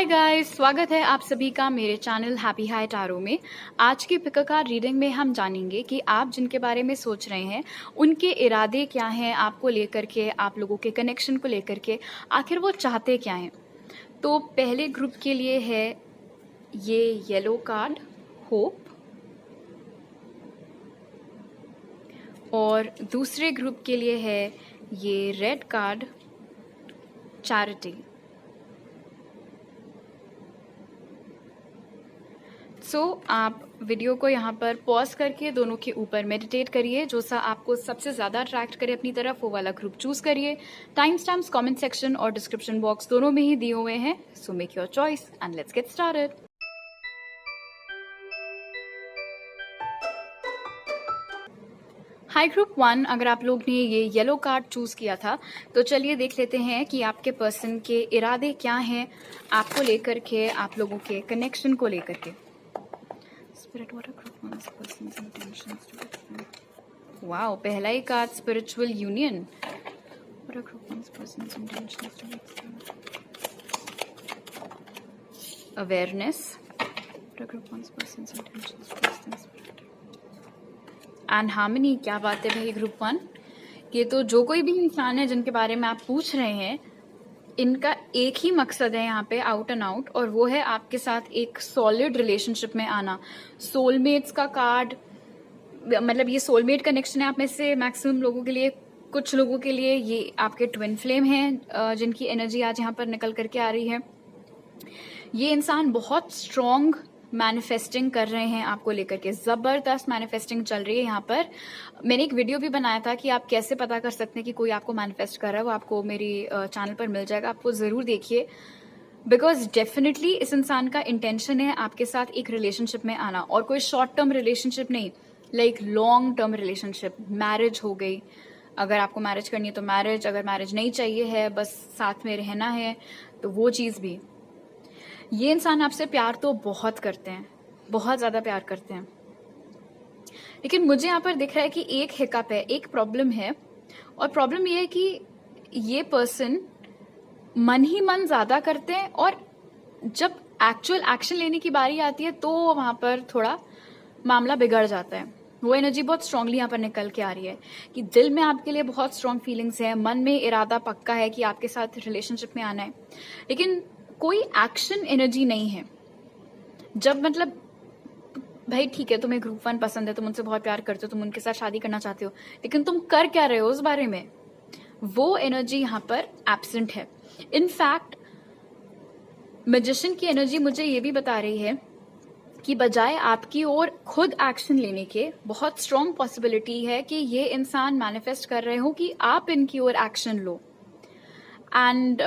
Hi guys, स्वागत है आप सभी का मेरे चैनल हैप्पी हाई टैरो में। आज की पिक कार्ड रीडिंग में हम जानेंगे कि आप जिनके बारे में सोच रहे हैं उनके इरादे क्या हैं आपको लेकर के, आप लोगों के कनेक्शन को लेकर के, आखिर वो चाहते क्या हैं। तो पहले ग्रुप के लिए है ये येलो कार्ड होप, और दूसरे ग्रुप के लिए है ये रेड कार्ड चैरिटी। आप वीडियो को यहाँ पर पॉज करके दोनों के ऊपर मेडिटेट करिए। जो सा आपको सबसे ज़्यादा अट्रैक्ट करे अपनी तरफ वो वाला ग्रुप चूज करिए। टाइम स्टैम्प्स कमेंट सेक्शन और डिस्क्रिप्शन बॉक्स दोनों में ही दिए हुए हैं। So make your choice and let's get started. High group 1, अगर आप लोग ने ये येलो कार्ड चूज किया था तो चलिए देख लेते हैं कि आपके पर्सन के इरादे क्या हैं आपको लेकर के, आप लोगों के कनेक्शन को लेकर के। Spirit, what are group one's person's intentions towards them? Wow, पहला ही card spiritual union. What are group one's person's intentions towards them? Awareness. What are group one's person's intentions towards them? Spirit. And harmony, क्या बात है भाई group 1। ये तो जो कोई भी इंसान है जिनके बारे में आप पूछ रहे हैं, इनका एक ही मकसद है यहाँ पे आउट एंड आउट, और वो है आपके साथ एक सॉलिड रिलेशनशिप में आना। सोलमेट्स का कार्ड, मतलब ये सोलमेट कनेक्शन है आप में से मैक्सिमम लोगों के लिए। कुछ लोगों के लिए ये आपके ट्विन फ्लेम हैं जिनकी एनर्जी आज यहाँ पर निकल करके आ रही है। ये इंसान बहुत स्ट्रॉन्ग मैनिफेस्टिंग कर रहे हैं आपको लेकर के, जबरदस्त मैनिफेस्टिंग चल रही है यहाँ पर। मैंने एक वीडियो भी बनाया था कि आप कैसे पता कर सकते हैं कि कोई आपको मैनिफेस्ट कर रहा है, वो आपको मेरी चैनल पर मिल जाएगा, आपको जरूर देखिए। बिकॉज डेफिनेटली इस इंसान का इंटेंशन है आपके साथ एक रिलेशनशिप में आना, और कोई शॉर्ट टर्म रिलेशनशिप नहीं, like long term relationship. Marriage हो गई, अगर आपको मैरिज करनी है तो मैरिज, अगर मैरिज नहीं चाहिए है बस साथ में रहना है तो वो चीज़ भी। ये इंसान आपसे प्यार तो बहुत करते हैं, बहुत ज़्यादा प्यार करते हैं, लेकिन मुझे यहाँ पर दिख रहा है कि एक हिकअप है, एक प्रॉब्लम है। और प्रॉब्लम ये है कि ये पर्सन मन ही मन ज़्यादा करते हैं, और जब एक्चुअल एक्शन लेने की बारी आती है तो वहाँ पर थोड़ा मामला बिगड़ जाता है। वो एनर्जी बहुत स्ट्रांगली यहाँ पर निकल के आ रही है कि दिल में आपके लिए बहुत स्ट्रांग फीलिंग्स है, मन में इरादा पक्का है कि आपके साथ रिलेशनशिप में आना है, लेकिन कोई एक्शन एनर्जी नहीं है। जब मतलब भाई ठीक है, तुम्हें ग्रुप 1 पसंद है, तुम उनसे बहुत प्यार करते हो, तुम उनके साथ शादी करना चाहते हो, लेकिन तुम कर क्या रहे हो उस बारे में, वो एनर्जी यहाँ पर एब्सेंट है। इनफैक्ट मैजिशियन की एनर्जी मुझे ये भी बता रही है कि बजाय आपकी ओर खुद एक्शन लेने के, बहुत स्ट्रॉन्ग पॉसिबिलिटी है कि ये इंसान मैनिफेस्ट कर रहे हो कि आप इनकी ओर एक्शन लो। एंड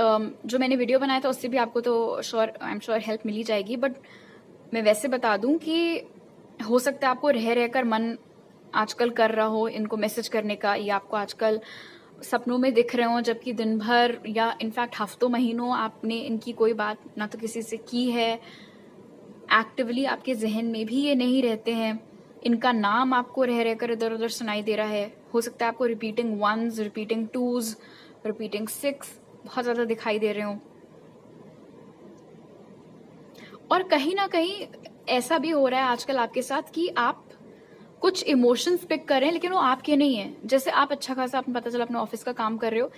जो मैंने वीडियो बनाया था उससे भी आपको तो आई एम श्योर हेल्प मिल ही जाएगी। बट मैं वैसे बता दूं कि हो सकता है आपको रह रहकर मन आजकल कर रहा हो इनको मैसेज करने का, या आपको आजकल सपनों में दिख रहे हो, जबकि दिन भर या इनफैक्ट हफ्तों महीनों आपने इनकी कोई बात ना तो किसी से की है। एक्टिवली आपके जहन में भी ये नहीं रहते हैं, इनका नाम आपको रह रहकर इधर उधर सुनाई दे रहा है। हो सकता है आपको repeating 1s, repeating 2s, repeating 6 बहुत ज्यादा दिखाई दे रहे हो। और कहीं ना कहीं ऐसा भी हो रहा है आजकल आपके साथ कि आप कुछ इमोशंस पिक कर रहे हैं लेकिन वो आपके नहीं है। जैसे आप अच्छा खासा, आपने पता चला अपने ऑफिस का काम कर रहे हो,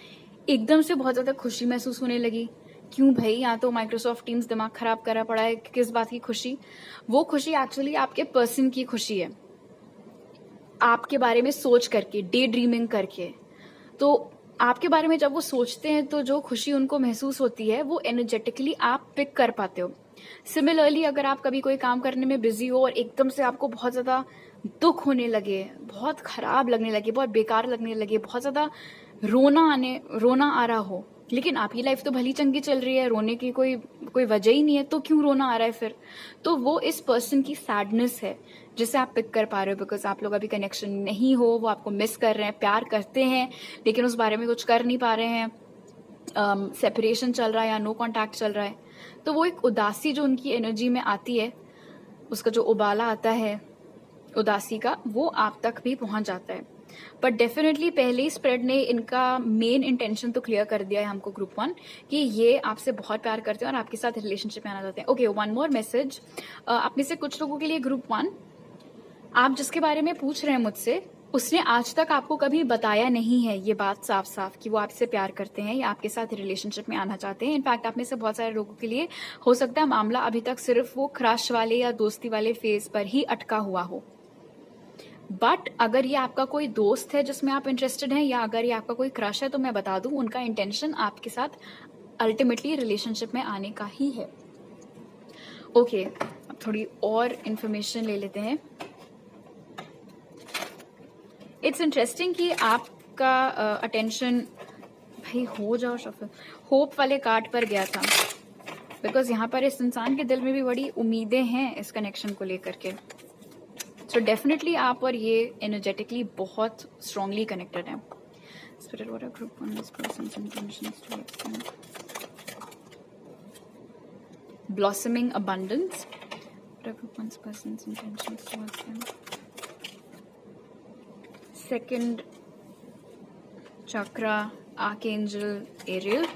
एकदम से बहुत ज्यादा खुशी महसूस होने लगी। क्यों भाई, यहाँ तो माइक्रोसॉफ्ट टीम्स दिमाग खराब करा पड़ा है, किस बात की खुशी? वो खुशी एक्चुअली आपके पर्सन की खुशी है, आपके बारे में सोच करके, डे ड्रीमिंग करके। तो आपके बारे में जब वो सोचते हैं तो जो खुशी उनको महसूस होती है वो एनर्जेटिकली आप पिक कर पाते हो। सिमिलरली अगर आप कभी कोई काम करने में बिजी हो और एकदम से आपको बहुत ज्यादा दुख होने लगे, बहुत खराब लगने लगे, बहुत बेकार लगने लगे, बहुत ज्यादा रोना आ रहा हो, लेकिन आपकी लाइफ तो भली चंगी चल रही है, रोने की कोई वजह ही नहीं है, तो क्यों रोना आ रहा है फिर? तो वो इस पर्सन की सैडनेस है जिसे आप पिक कर पा रहे हो, बिकॉज आप लोग अभी कनेक्शन नहीं हो, वो आपको मिस कर रहे हैं, प्यार करते हैं लेकिन उस बारे में कुछ कर नहीं पा रहे हैं, सेपरेशन चल रहा है या नो कॉन्टैक्ट चल रहा है। तो वो एक उदासी जो उनकी एनर्जी में आती है, उसका जो उबाला आता है उदासी का, वो आप तक भी पहुंच जाता है। बट डेफिनेटली पहले ही स्प्रेड ने इनका मेन इंटेंशन तो क्लियर कर दिया है हमको ग्रुप 1 कि ये आपसे बहुत प्यार करते हैं और आपके साथ रिलेशनशिप में आना चाहते हैं. ओके, वन मोर मैसेज आप में से कुछ लोगों के लिए. ग्रुप 1, आप जिसके बारे में पूछ रहे हैं मुझसे, उसने आज तक आपको कभी बताया नहीं है ये बात साफ साफ कि वो आपसे प्यार करते हैं या आपके साथ रिलेशनशिप में आना चाहते हैं. इनफैक्ट आप में से बहुत सारे लोगों के लिए हो सकता है मामला अभी तक सिर्फ वो क्रश वाले या दोस्ती वाले फेज पर ही अटका हुआ हो. बट अगर ये आपका कोई दोस्त है जिसमें आप इंटरेस्टेड हैं या अगर ये आपका कोई क्रश है, तो मैं बता दूं उनका इंटेंशन आपके साथ अल्टीमेटली रिलेशनशिप में आने का ही है. ओके, अब थोड़ी और इंफॉर्मेशन ले लेते हैं. इट्स इंटरेस्टिंग कि आपका अटेंशन भाई हो जाओ शफल होप वाले कार्ड पर गया था, बिकॉज यहाँ पर इस इंसान के दिल में भी बड़ी उम्मीदें हैं इस कनेक्शन को लेकर के. सो डेफिनेटली आप और ये एनर्जेटिकली बहुत स्ट्रांगली कनेक्टेड हैं. Spirit, what are group 1 this person's intentions towards them? Blossoming abundance. What are group 1's person's intentions towards them? Second chakra, Archangel Ariel.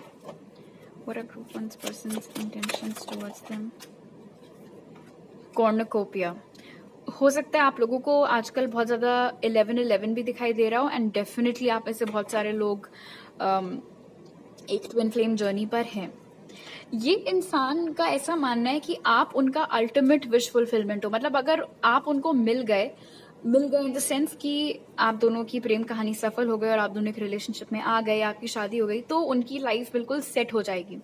What are group 1's person's intentions towards them? Cornucopia. हो सकता है आप लोगों को आजकल बहुत ज़्यादा 11-11 भी दिखाई दे रहा हो, एंड डेफिनेटली आप में से बहुत सारे लोग एक ट्विन फ्लेम जर्नी पर हैं. ये इंसान का ऐसा मानना है कि आप उनका अल्टीमेट विश फुलफिलमेंट हो. मतलब अगर आप उनको मिल गए इन द सेंस कि आप दोनों की प्रेम कहानी सफल हो गई और आप दोनों एक रिलेशनशिप में आ गए, आपकी शादी हो गई, तो उनकी लाइफ बिल्कुल सेट हो जाएगी.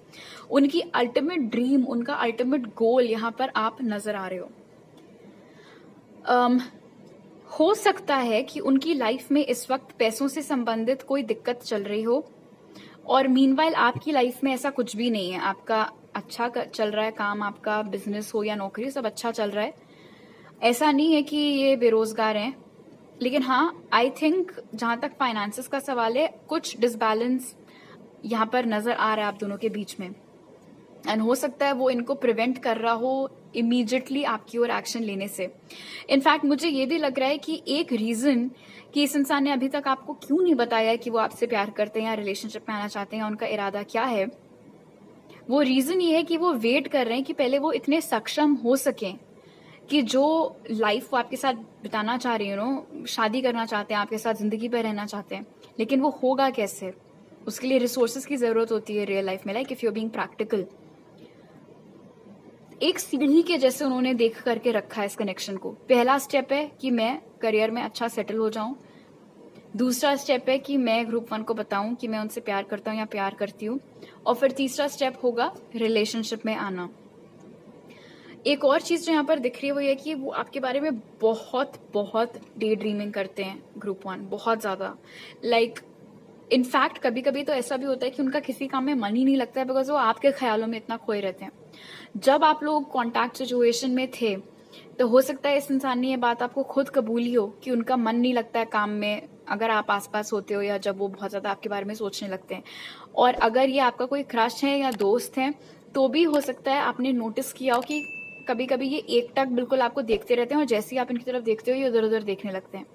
उनकी अल्टीमेट ड्रीम, उनका अल्टीमेट गोल यहाँ पर आप नजर आ रहे हो. हो सकता है कि उनकी लाइफ में इस वक्त पैसों से संबंधित कोई दिक्कत चल रही हो, और मीनवाइल आपकी लाइफ में ऐसा कुछ भी नहीं है. आपका अच्छा चल रहा है काम, आपका बिजनेस हो या नौकरी, सब अच्छा चल रहा है. ऐसा नहीं है कि ये बेरोजगार हैं. लेकिन हाँ, आई थिंक जहां तक फाइनेंसेस का सवाल है, कुछ डिसबैलेंस यहाँ पर नजर आ रहा है आप दोनों के बीच में, एंड हो सकता है वो इनको प्रिवेंट कर रहा हो इमीडिएटली आपकी ओर एक्शन लेने से. इनफैक्ट मुझे ये भी लग रहा है कि एक रीजन कि इस इंसान ने अभी तक आपको क्यों नहीं बताया कि वो आपसे प्यार करते हैं या रिलेशनशिप में आना चाहते हैं या उनका इरादा क्या है, वो रीजन ये है कि वो वेट कर रहे हैं कि पहले वो इतने सक्षम हो सकें कि जो लाइफ वो आपके साथ बिताना चाह रही है, शादी करना चाहते हैं, आपके साथ जिंदगी पर रहना चाहते हैं, लेकिन वो होगा कैसे. उसके लिए रिसोर्सेज की जरूरत होती है रियल लाइफ में. Like if you are being practical, एक सीढ़ी के जैसे उन्होंने देख करके रखा है इस कनेक्शन को. पहला स्टेप है कि मैं करियर में अच्छा सेटल हो जाऊं. दूसरा स्टेप है कि मैं ग्रुप 1 को बताऊं कि मैं उनसे प्यार करता हूं या प्यार करती हूं. और फिर तीसरा स्टेप होगा रिलेशनशिप में आना. एक और चीज जो यहाँ पर दिख रही है वो ये कि वो आपके बारे में बहुत बहुत डे ड्रीमिंग करते हैं ग्रुप 1, बहुत ज्यादा. लाइक इनफैक्ट कभी कभी तो ऐसा भी होता है कि उनका किसी काम में मन ही नहीं लगता है, बिकॉज वो आपके ख्यालों में इतना खोए रहते हैं. जब आप लोग कॉन्टैक्ट सिचुएशन में थे, तो हो सकता है इस इंसान ने ये बात आपको खुद कबूली हो कि उनका मन नहीं लगता है काम में अगर आप आसपास होते हो या जब वो बहुत ज्यादा आपके बारे में सोचने लगते हैं. और अगर ये आपका कोई क्रश है या दोस्त है, तो भी हो सकता है आपने नोटिस किया हो कि कभी कभी ये एकटक बिल्कुल आपको देखते रहते हैं और जैसे ही आप इनकी तरफ देखते हो ये उधर उधर देखने लगते हैं.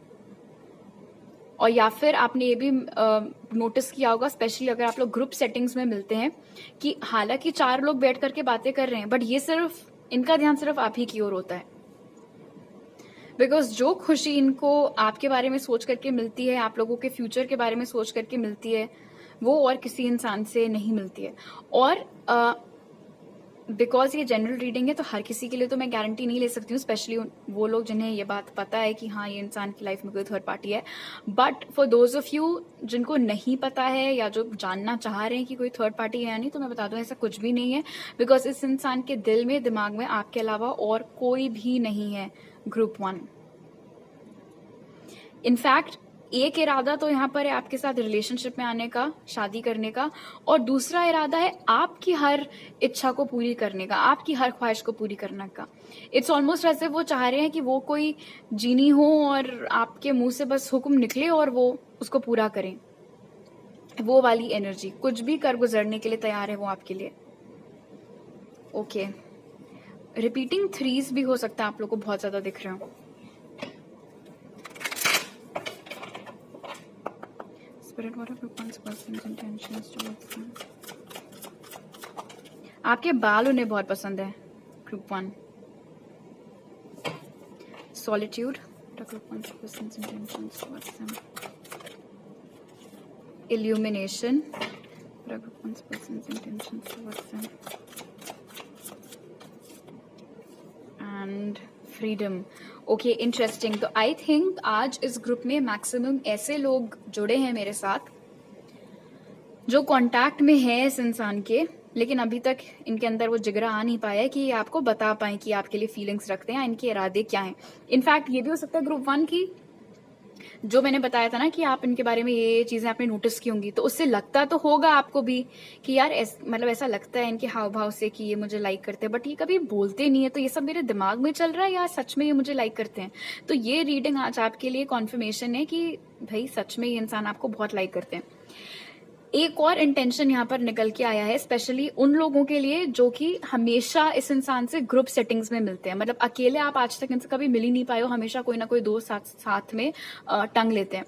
और या फिर आपने ये भी नोटिस किया होगा, स्पेशली अगर आप लोग ग्रुप सेटिंग्स में मिलते हैं, कि हालांकि 4 लोग बैठ करके बातें कर रहे हैं, बट ये सिर्फ इनका ध्यान सिर्फ आप ही की ओर होता है. बिकॉज जो खुशी इनको आपके बारे में सोच करके मिलती है, आप लोगों के फ्यूचर के बारे में सोच करके मिलती है, वो और किसी इंसान से नहीं मिलती है. और बिकॉज ये जनरल रीडिंग है, तो हर किसी के लिए तो मैं गारंटी नहीं ले सकती हूँ, स्पेशली वो लोग जिन्हें ये बात पता है कि हाँ ये इंसान की लाइफ में कोई थर्ड पार्टी है. But for those of you जिनको नहीं पता है या जो जानना चाह रहे हैं कि कोई थर्ड पार्टी है या नहीं, तो मैं बता दूं ऐसा कुछ भी नहीं है. बिकॉज इस इंसान के दिल में, दिमाग में आपके अलावा और कोई भी नहीं है ग्रुप 1. इनफैक्ट एक इरादा तो यहाँ पर है आपके साथ रिलेशनशिप में आने का, शादी करने का, और दूसरा इरादा है आपकी हर इच्छा को पूरी करने का, आपकी हर ख्वाहिश को पूरी करने का. इट्स ऑलमोस्ट ऐसे वो चाह रहे हैं कि वो कोई जीनी हो और आपके मुंह से बस हुक्म निकले और वो उसको पूरा करें. वो वाली एनर्जी, कुछ भी कर गुजरने के लिए तैयार है वो आपके लिए. ओके, रिपीटिंग 3s भी हो सकता है आप लोग को बहुत ज्यादा दिख रहे हो. Spirit, what are group one's person's intentions towards them? आपके बाल उन्हें बहुत पसंद है, group one. Solitude, what are group one's person's intentions towards them? Illumination, what are group one's person's intentions towards them? And freedom. Okay, interesting. तो I think आज इस group में मैक्सिमम ऐसे लोग जुड़े हैं मेरे साथ जो कांटेक्ट में है इस इंसान के, लेकिन अभी तक इनके अंदर वो जिगरा आ नहीं पाया है कि ये आपको बता पाए कि आपके लिए फीलिंग्स रखते हैं, इनके इरादे क्या हैं. इनफैक्ट ये भी हो सकता है ग्रुप वन की जो मैंने बताया था ना कि आप इनके बारे में ये चीजें आपने नोटिस की होंगी, तो उससे लगता तो होगा आपको भी कि यार मतलब ऐसा लगता है इनके हाव भाव से कि ये मुझे लाइक करते हैं, बट ये कभी बोलते नहीं है, तो ये सब मेरे दिमाग में चल रहा है या सच में ये मुझे लाइक करते हैं. तो ये रीडिंग आज आपके लिए कॉन्फर्मेशन है कि भाई सच में ये इंसान आपको बहुत लाइक करते हैं. एक और इंटेंशन यहाँ पर निकल के आया है, स्पेशली उन लोगों के लिए जो कि हमेशा इस इंसान से ग्रुप सेटिंग्स में मिलते हैं. मतलब अकेले आप आज तक इनसे कभी मिल ही नहीं पाए हो, हमेशा कोई ना कोई दोस्त साथ में टंग लेते हैं.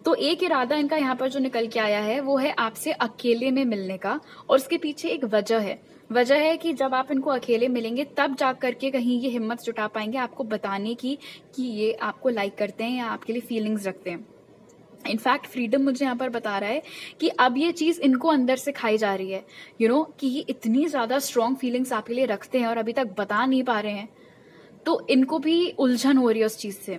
तो एक इरादा इनका यहाँ पर जो निकल के आया है वो है आपसे अकेले में मिलने का, और उसके पीछे एक वजह है कि जब आप इनको अकेले मिलेंगे तब जा करके कहीं ये हिम्मत जुटा पाएंगे आपको बताने की कि ये आपको लाइक करते हैं या आपके लिए फीलिंग्स रखते हैं. इनफैक्ट फ्रीडम मुझे यहाँ पर बता रहा है कि अब ये चीज इनको अंदर से खाई जा रही है, कि ये इतनी ज्यादा स्ट्रॉन्ग फीलिंग्स आपके लिए रखते हैं और अभी तक बता नहीं पा रहे हैं, तो इनको भी उलझन हो रही है उस चीज से.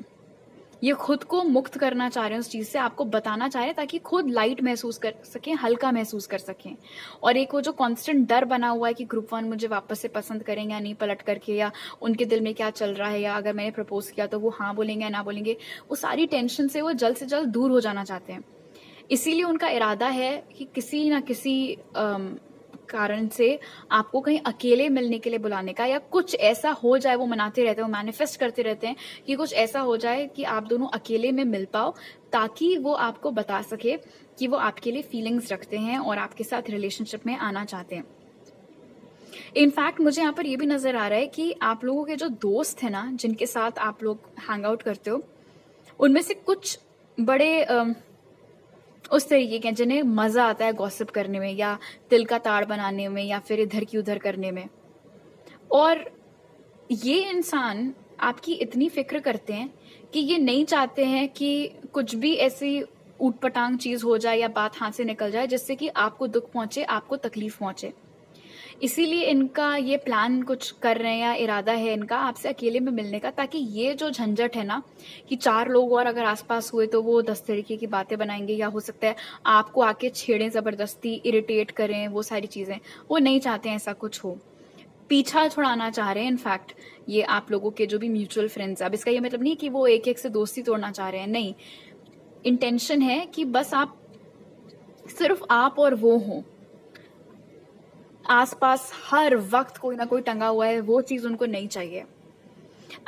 ये खुद को मुक्त करना चाह रहे हैं उस चीज से, आपको बताना चाह रहे हैं ताकि खुद लाइट महसूस कर सकें, हल्का महसूस कर सकें. और एक वो जो कांस्टेंट डर बना हुआ है कि ग्रुप वन मुझे वापस से पसंद करेंगे या नहीं पलट करके, या उनके दिल में क्या चल रहा है, या अगर मैंने प्रपोज किया तो वो हाँ बोलेंगे या ना बोलेंगे, वो सारी टेंशन से वो जल्द से जल्द दूर हो जाना चाहते हैं. इसीलिए उनका इरादा है कि किसी ना किसी कारण से आपको कहीं अकेले मिलने के लिए बुलाने का, या कुछ ऐसा हो जाए, वो मनाते रहते हैं, वो मैनिफेस्ट करते रहते हैं कि कुछ ऐसा हो जाए कि आप दोनों अकेले में मिल पाओ, ताकि वो आपको बता सके कि वो आपके लिए फीलिंग्स रखते हैं और आपके साथ रिलेशनशिप में आना चाहते हैं. इनफैक्ट मुझे यहाँ पर ये भी नजर आ रहा है कि आप लोगों के जो दोस्त हैं ना, जिनके साथ आप लोग हैंग आउट करते हो, उनमें से कुछ बड़े उस तरीके के जिन्हें मजा आता है गॉसिप करने में, या तिल का ताड़ बनाने में, या फिर इधर की उधर करने में. और ये इंसान आपकी इतनी फिक्र करते हैं कि ये नहीं चाहते हैं कि कुछ भी ऐसी ऊटपटांग चीज हो जाए या बात हाथ से निकल जाए जिससे कि आपको दुख पहुंचे, आपको तकलीफ पहुंचे. इसीलिए इनका ये प्लान कुछ कर रहे हैं, या इरादा है इनका आपसे अकेले में मिलने का, ताकि ये जो झंझट है ना कि 4 लोग और अगर आसपास हुए तो वो 10 तरीके की बातें बनाएंगे, या हो सकता है आपको आके छेड़ें जबरदस्ती, इरिटेट करें, वो सारी चीजें वो नहीं चाहते हैं ऐसा कुछ हो. पीछा छुड़ाना चाह रहे हैं इनफैक्ट ये आप लोगों के जो भी म्यूचुअल फ्रेंड्स. अब इसका ये मतलब नहीं कि वो एक एक से दोस्ती तोड़ना चाह रहे हैं, नहीं. इंटेंशन है कि बस सिर्फ आप और वो हो, आसपास हर वक्त कोई ना कोई टंगा हुआ है, वो चीज उनको नहीं चाहिए.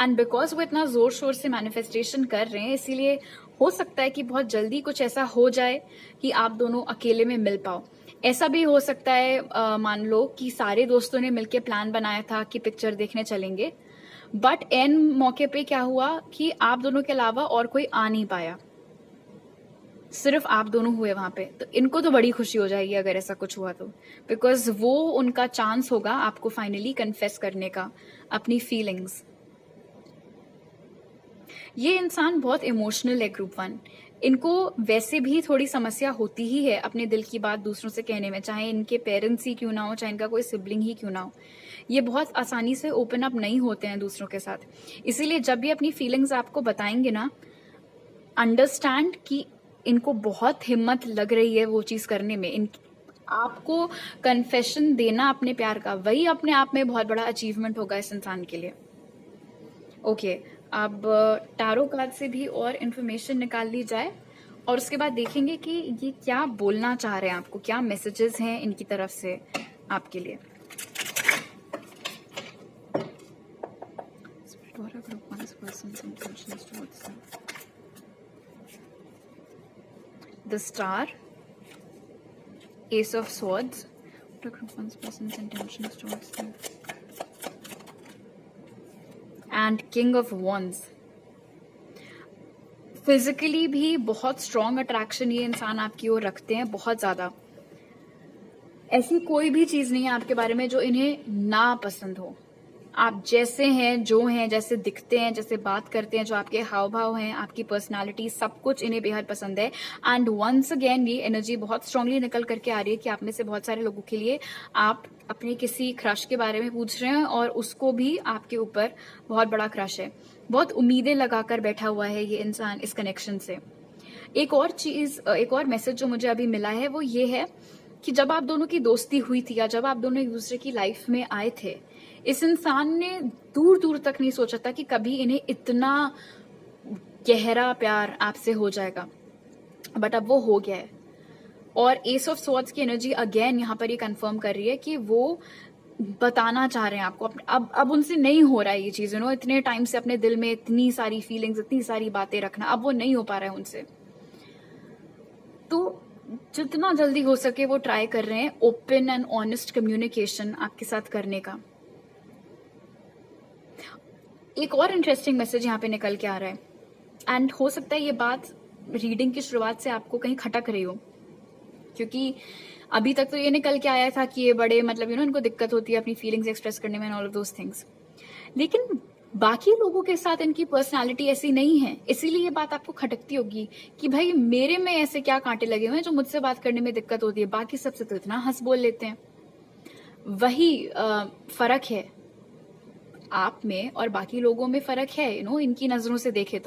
एंड बिकॉज वो इतना जोर शोर से मैनिफेस्टेशन कर रहे हैं, इसीलिए हो सकता है कि बहुत जल्दी कुछ ऐसा हो जाए कि आप दोनों अकेले में मिल पाओ. ऐसा भी हो सकता है मान लो कि सारे दोस्तों ने मिलकर प्लान बनाया था कि पिक्चर देखने चलेंगे, बट एन मौके पे क्या हुआ कि आप दोनों के अलावा और कोई आ नहीं पाया, सिर्फ आप दोनों हुए वहां पे. तो इनको तो बड़ी खुशी हो जाएगी अगर ऐसा कुछ हुआ तो, बिकॉज वो उनका चांस होगा आपको फाइनली कन्फेस करने का अपनी फीलिंग्स. ये इंसान बहुत इमोशनल है ग्रुप वन. इनको वैसे भी थोड़ी समस्या होती ही है अपने दिल की बात दूसरों से कहने में, चाहे इनके पेरेंट्स ही क्यों ना हो, चाहे इनका कोई सिबलिंग ही क्यों ना हो. ये बहुत आसानी से ओपन अप नहीं होते हैं दूसरों के साथ. इसीलिए जब भी अपनी फीलिंग्स आपको बताएंगे ना, अंडरस्टैंड कि इनको बहुत हिम्मत लग रही है वो चीज करने में. आपको कन्फेशन देना अपने प्यार का, वही अपने आप में बहुत बड़ा अचीवमेंट होगा इस इंसान के लिए. ओके, अब टारो कार्ड से भी और इन्फॉर्मेशन निकाल ली जाए, और उसके बाद देखेंगे कि ये क्या बोलना चाह रहे हैं आपको, क्या मैसेजेस हैं इनकी तरफ से आपके लिए. The Star, Ace of Swords, what are group one's person's intentions towards them? And King of Wands. Physically भी बहुत स्ट्रॉन्ग अट्रैक्शन ये इंसान आपकी ओर रखते हैं, बहुत ज्यादा। ऐसी कोई भी चीज नहीं है आपके बारे में जो इन्हें ना पसंद हो। आप जैसे हैं, जो हैं, जैसे दिखते हैं, जैसे बात करते हैं, जो आपके हाव भाव हैं, आपकी पर्सनालिटी, सब कुछ इन्हें बेहद पसंद है। एंड वंस अगेन ये एनर्जी बहुत स्ट्रांगली निकल करके आ रही है कि आप में से बहुत सारे लोगों के लिए आप अपने किसी क्रश के बारे में पूछ रहे हैं और उसको भी आपके ऊपर बहुत बड़ा क्रश है। बहुत उम्मीदें लगाकर बैठा हुआ है ये इंसान इस कनेक्शन से। एक और मैसेज जो मुझे अभी मिला है वो ये है कि जब आप दोनों की दोस्ती हुई थी या जब आप दोनों एक दूसरे की लाइफ में आए थे, इस इंसान ने दूर दूर तक नहीं सोचा था कि कभी इन्हें इतना गहरा प्यार आपसे हो जाएगा, बट अब वो हो गया है। और एस ऑफ स्वॉर्ड्स की एनर्जी अगेन यहाँ पर ये कंफर्म कर रही है कि वो बताना चाह रहे हैं आपको। अब उनसे नहीं हो रहा है ये चीज, इतने टाइम से अपने दिल में इतनी सारी फीलिंग्स, इतनी सारी बातें रखना, अब वो नहीं हो पा रहा है उनसे। तो जितना जल्दी हो सके वो ट्राई कर रहे हैं ओपन एंड ऑनेस्ट कम्युनिकेशन आपके साथ करने का। एक और इंटरेस्टिंग मैसेज यहाँ पे निकल के आ रहा है, एंड हो सकता है ये बात रीडिंग की शुरुआत से आपको कहीं खटक रही हो, क्योंकि अभी तक तो ये निकल के आया था कि ये बड़े मतलब इनको दिक्कत होती है अपनी फीलिंग्स एक्सप्रेस करने में, ऑल ऑफ दोस थिंग्स। लेकिन बाकी लोगों के साथ इनकी पर्सनालिटी ऐसी नहीं है, इसीलिए ये बात आपको खटकती होगी कि भाई मेरे में ऐसे क्या कांटे लगे हुए हैं जो मुझसे बात करने में दिक्कत होती है, बाकी सबसे तो इतना हंस बोल लेते हैं। वही फर्क है आप में और बाकी लोगों में, फर्क है इनकी नजरों से देखे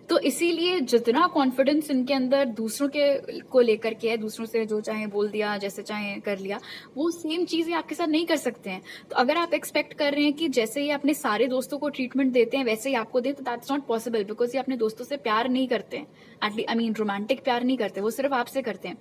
तो इसीलिए जितना कॉन्फिडेंस इनके अंदर दूसरों के को लेकर के है, दूसरों से जो चाहे बोल दिया, जैसे चाहे कर लिया, वो सेम चीजें आपके साथ नहीं कर सकते हैं। तो अगर आप एक्सपेक्ट कर रहे हैं कि जैसे ये अपने सारे दोस्तों को ट्रीटमेंट देते हैं वैसे ही आपको दे, तो दैट्स नॉट पॉसिबल, बिकॉज ये अपने दोस्तों से प्यार नहीं करते हैं, एटलीस्ट रोमांटिक प्यार नहीं करते, वो सिर्फ आपसे करते हैं।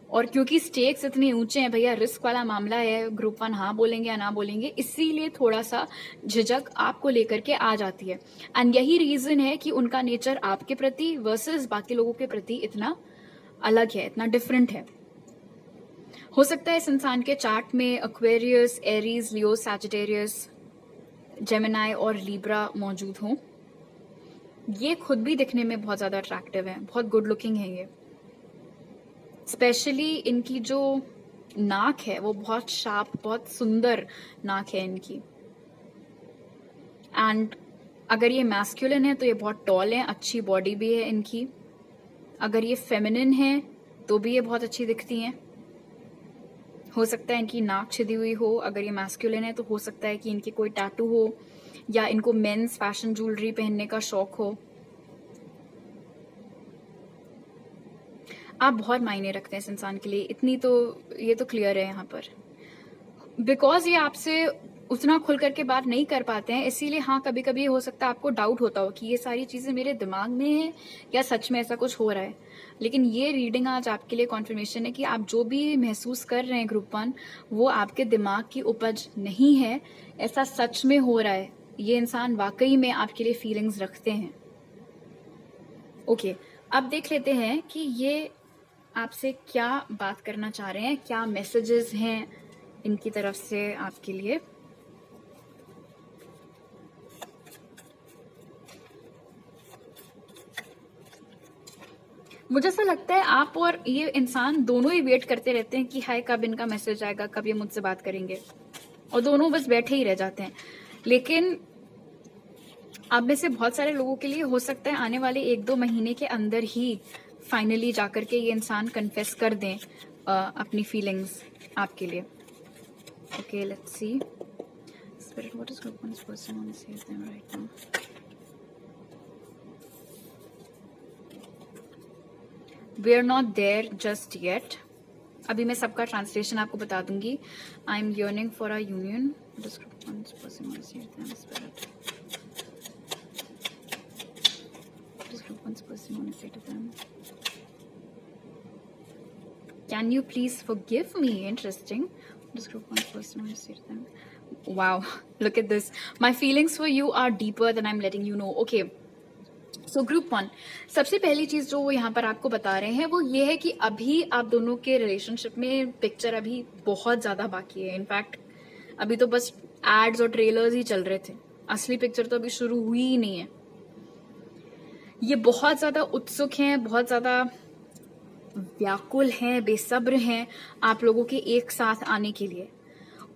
और क्योंकि स्टेक्स इतने ऊंचे हैं भैया, रिस्क वाला मामला है, ग्रुप 1 हाँ बोलेंगे या ना बोलेंगे, इसीलिए थोड़ा सा झिझक आपको लेकर के आ जाती है। एंड यही रीजन है कि उनका नेचर आपके प्रति वर्सेस बाकी लोगों के प्रति इतना अलग है, इतना डिफरेंट है। हो सकता है इस इंसान के चार्ट में एक्वेरियस, एरीज, लियो, सैजिटेरियस, जेमिनाई और लीब्रा मौजूद हों। ये खुद भी दिखने में बहुत ज्यादा अट्रैक्टिव है, बहुत गुड लुकिंग है ये। स्पेशली इनकी जो नाक है वो बहुत शार्प, बहुत सुंदर नाक है इनकी। एंड अगर ये मैस्कुलिन है तो ये बहुत टॉल है, अच्छी बॉडी भी है इनकी। अगर ये फेमिनिन है तो भी ये बहुत अच्छी दिखती हैं। हो सकता है इनकी नाक छिदी हुई हो। अगर ये मैस्कुलिन है तो हो सकता है कि इनकी कोई टैटू हो या इनको मेंस फैशन ज्वेलरी पहनने का शौक हो। आप बहुत मायने रखते हैं इस इंसान के लिए, इतनी तो ये तो क्लियर है यहाँ पर। बिकॉज ये आपसे उतना खुल करके बात नहीं कर पाते हैं, इसीलिए हाँ कभी कभी हो सकता है आपको डाउट होता हो कि ये सारी चीजें मेरे दिमाग में है या सच में ऐसा कुछ हो रहा है। लेकिन ये रीडिंग आज आपके लिए कॉन्फर्मेशन है कि आप जो भी महसूस कर रहे हैं ग्रुप 1, वो आपके दिमाग की उपज नहीं है, ऐसा सच में हो रहा है। ये इंसान वाकई में आपके लिए फीलिंग्स रखते हैं। ओके, अब देख लेते हैं कि ये आपसे क्या बात करना चाह रहे हैं, क्या मैसेजेस हैं इनकी तरफ से आपके लिए। मुझे ऐसा लगता है आप और ये इंसान दोनों ही वेट करते रहते हैं कि हाय कब इनका मैसेज आएगा, कब ये मुझसे बात करेंगे, और दोनों बस बैठे ही रह जाते हैं। लेकिन आप में से बहुत सारे लोगों के लिए हो सकता है आने वाले 1-2 महीने के अंदर ही फाइनली जाकर के ये इंसान कन्फेस कर दें अपनी फीलिंग्स आपके लिए। Okay, let's see spirit, what is group 1's person want to say to them right now. We are not there just yet. अभी मैं सबका ट्रांसलेशन आपको बता दूंगी। I am yearning for a union, what is group 1's person want to say to them spirit, what is group 1's person want to say to them. Can you please forgive me? Interesting. Just group 1's person want to say to them. Wow, look at this. My feelings for you are deeper than I'm letting you know. Okay. So group 1, सबसे पहली चीज जो वो यहाँ पर आपको बता रहे हैं वो ये है कि अभी आप दोनों के रिलेशनशिप में पिक्चर अभी बहुत ज्यादा बाकी है। इनफैक्ट अभी तो बस एड्स और ट्रेलर्स ही चल रहे थे, असली पिक्चर तो अभी शुरू हुई ही नहीं है। ये बहुत ज़्यादा उत्सुक हैं, बहुत ज़्यादा व्याकुल हैं, बेसब्र हैं आप लोगों के एक साथ आने के लिए।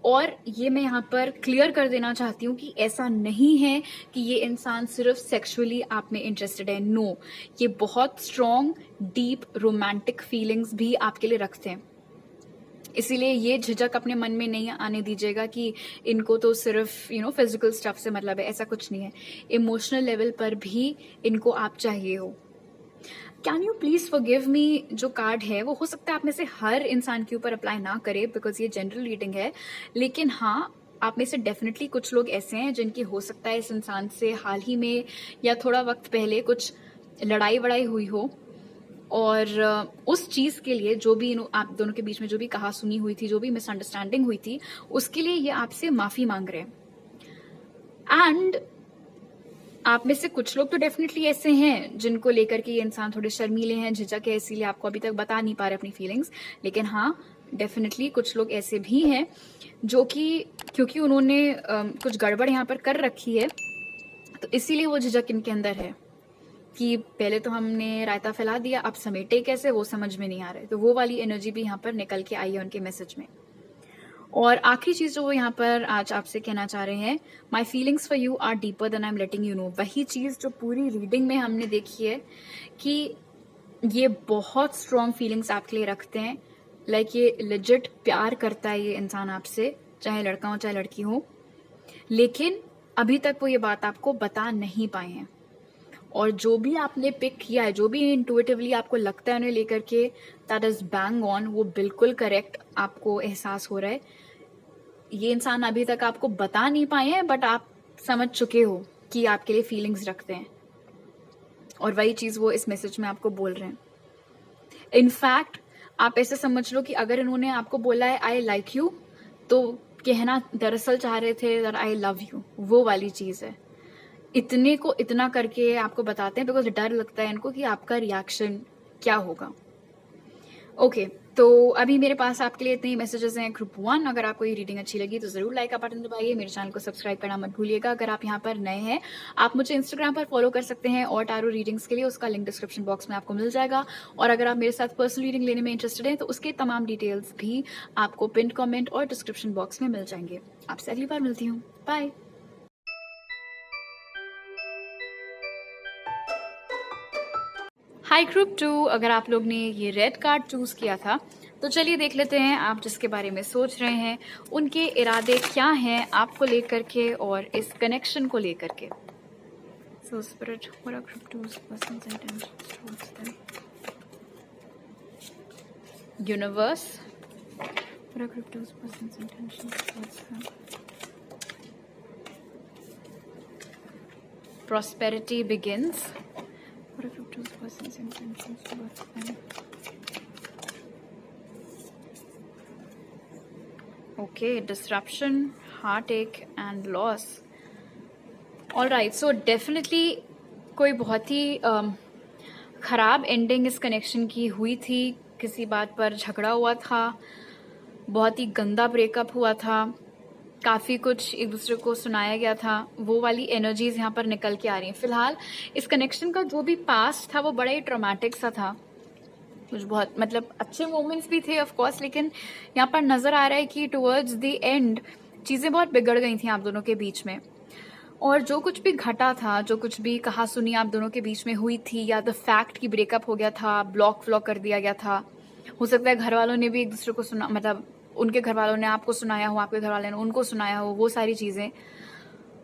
और ये मैं यहाँ पर क्लियर कर देना चाहती हूँ कि ऐसा नहीं है कि ये इंसान सिर्फ सेक्सुअली आप में इंटरेस्टेड है। नो, ये बहुत स्ट्रॉन्ग डीप रोमांटिक फीलिंग्स भी आपके लिए रखते हैं। इसीलिए ये झिझक अपने मन में नहीं आने दीजिएगा कि इनको तो सिर्फ फिजिकल स्टफ से मतलब है। ऐसा कुछ नहीं है। इमोशनल लेवल पर भी इनको आप चाहिए हो। Can you please forgive me जो कार्ड है वो हो सकता है आप में से हर इंसान के ऊपर अप्लाई ना करे, बिकॉज ये जनरल रीडिंग है। लेकिन हाँ, आप में से डेफिनेटली कुछ लोग ऐसे हैं जिनकी हो सकता है इस इंसान से हाल ही में या थोड़ा वक्त पहले कुछ लड़ाई वड़ाई हुई हो, और उस चीज के लिए जो भी आप दोनों के बीच में जो भी कहा सुनी हुई थी, जो भी मिसअंडरस्टैंडिंग हुई थी, उसके लिए ये आपसे माफी मांग रहे हैं। एंड आप में से कुछ लोग तो डेफिनेटली ऐसे हैं जिनको लेकर के ये इंसान थोड़े शर्मीले हैं, झिझक है, इसीलिए आपको अभी तक बता नहीं पा रहे अपनी फीलिंग्स। लेकिन हाँ, डेफिनेटली कुछ लोग ऐसे भी हैं जो कि क्योंकि उन्होंने कुछ गड़बड़ यहाँ पर कर रखी है, तो इसीलिए वो झिझक इनके अंदर है कि पहले तो हमने रायता फैला दिया, अब समेटे कैसे, वो समझ में नहीं आ रहा है। तो वो वाली एनर्जी भी यहाँ पर निकल के आई है उनके मैसेज में। और आखिरी चीज जो वो यहाँ पर आज आपसे कहना चाह रहे हैं, my feelings for you are deeper than I am letting you know. वही चीज जो पूरी रीडिंग में हमने देखी है कि ये बहुत स्ट्रॉन्ग फीलिंग्स आपके लिए रखते हैं। लाइक ये लेजिट प्यार करता है ये इंसान आपसे, चाहे लड़का हो चाहे लड़की हो। लेकिन अभी तक वो ये बात आपको बता नहीं पाए हैं। और जो भी आपने पिक किया है, जो भी इंटुइटिवली आपको लगता है उन्हें लेकर के, दैट इज बैंग ऑन, वो बिल्कुल करेक्ट आपको एहसास हो रहा है। ये इंसान अभी तक आपको बता नहीं पाए हैं, बट आप समझ चुके हो कि आपके लिए फीलिंग्स रखते हैं। और वही चीज वो इस मैसेज में आपको बोल रहे हैं। इनफैक्ट आप ऐसे समझ लो कि अगर इन्होंने आपको बोला है आई लाइक यू, तो कहना दरअसल चाह रहे थे दैट आई लव यू, वो वाली चीज है। इतने को इतना करके आपको बताते हैं बिकॉज डर लगता है इनको कि आपका रिएक्शन क्या होगा। ओके, तो अभी मेरे पास आपके लिए इतने ही मैसेजेस हैं ग्रुप 1। अगर आपको ये रीडिंग अच्छी लगी तो जरूर लाइक का बटन दबाइए, मेरे चैनल को सब्सक्राइब करना मत भूलिएगा। अगर आप यहाँ पर नए हैं, आप मुझे इंस्टाग्राम पर फॉलो कर सकते हैं और टैरो रीडिंग्स के लिए उसका लिंक डिस्क्रिप्शन बॉक्स में आपको मिल जाएगा। और अगर आप मेरे साथ पर्सनल रीडिंग लेने में इंटरेस्टेड हैं तो उसके तमाम डिटेल्स भी आपको पिन कॉमेंट और डिस्क्रिप्शन बॉक्स में मिल जाएंगे। आपसे अगली बार मिलती हूँ, बाय। हाई ग्रुप 2, अगर आप लोग ने ये रेड कार्ड चूज किया था तो चलिए देख लेते हैं आप जिसके बारे में सोच रहे हैं उनके इरादे क्या हैं आपको लेकर के और इस कनेक्शन को लेकर के। So spirit, what are group 2's person's intentions towards them? Universe, what are group 2's person's intentions towards them? Prosperity begins. What are group 2's person's intentions towards them? Okay, disruption, heartache and loss. All right, so definitely कोई बहुत ही खराब ending इस connection की हुई थी। किसी बात पर झगड़ा हुआ था, बहुत ही गंदा ब्रेकअप हुआ था, काफ़ी कुछ एक दूसरे को सुनाया गया था। वो वाली एनर्जीज यहाँ पर निकल के आ रही हैं। फिलहाल इस कनेक्शन का जो भी पास्ट था वो बड़ा ही ट्रॉमेटिक सा था। कुछ बहुत मतलब अच्छे मोमेंट्स भी थे ऑफ कोर्स, लेकिन यहाँ पर नजर आ रहा है कि टुवर्ड्स द एंड चीजें बहुत बिगड़ गई थी आप दोनों के बीच में। और जो कुछ भी घटा था, जो कुछ भी कहा सुनी आप दोनों के बीच में हुई थी, या द फैक्ट की ब्रेकअप हो गया था, ब्लॉक व्लॉक कर दिया गया था, हो सकता है घर वालों ने भी एक दूसरे को सुना, मतलब उनके घर वालों ने आपको सुनाया हो, आपके घर वालों ने उनको सुनाया हो, वो सारी चीजें,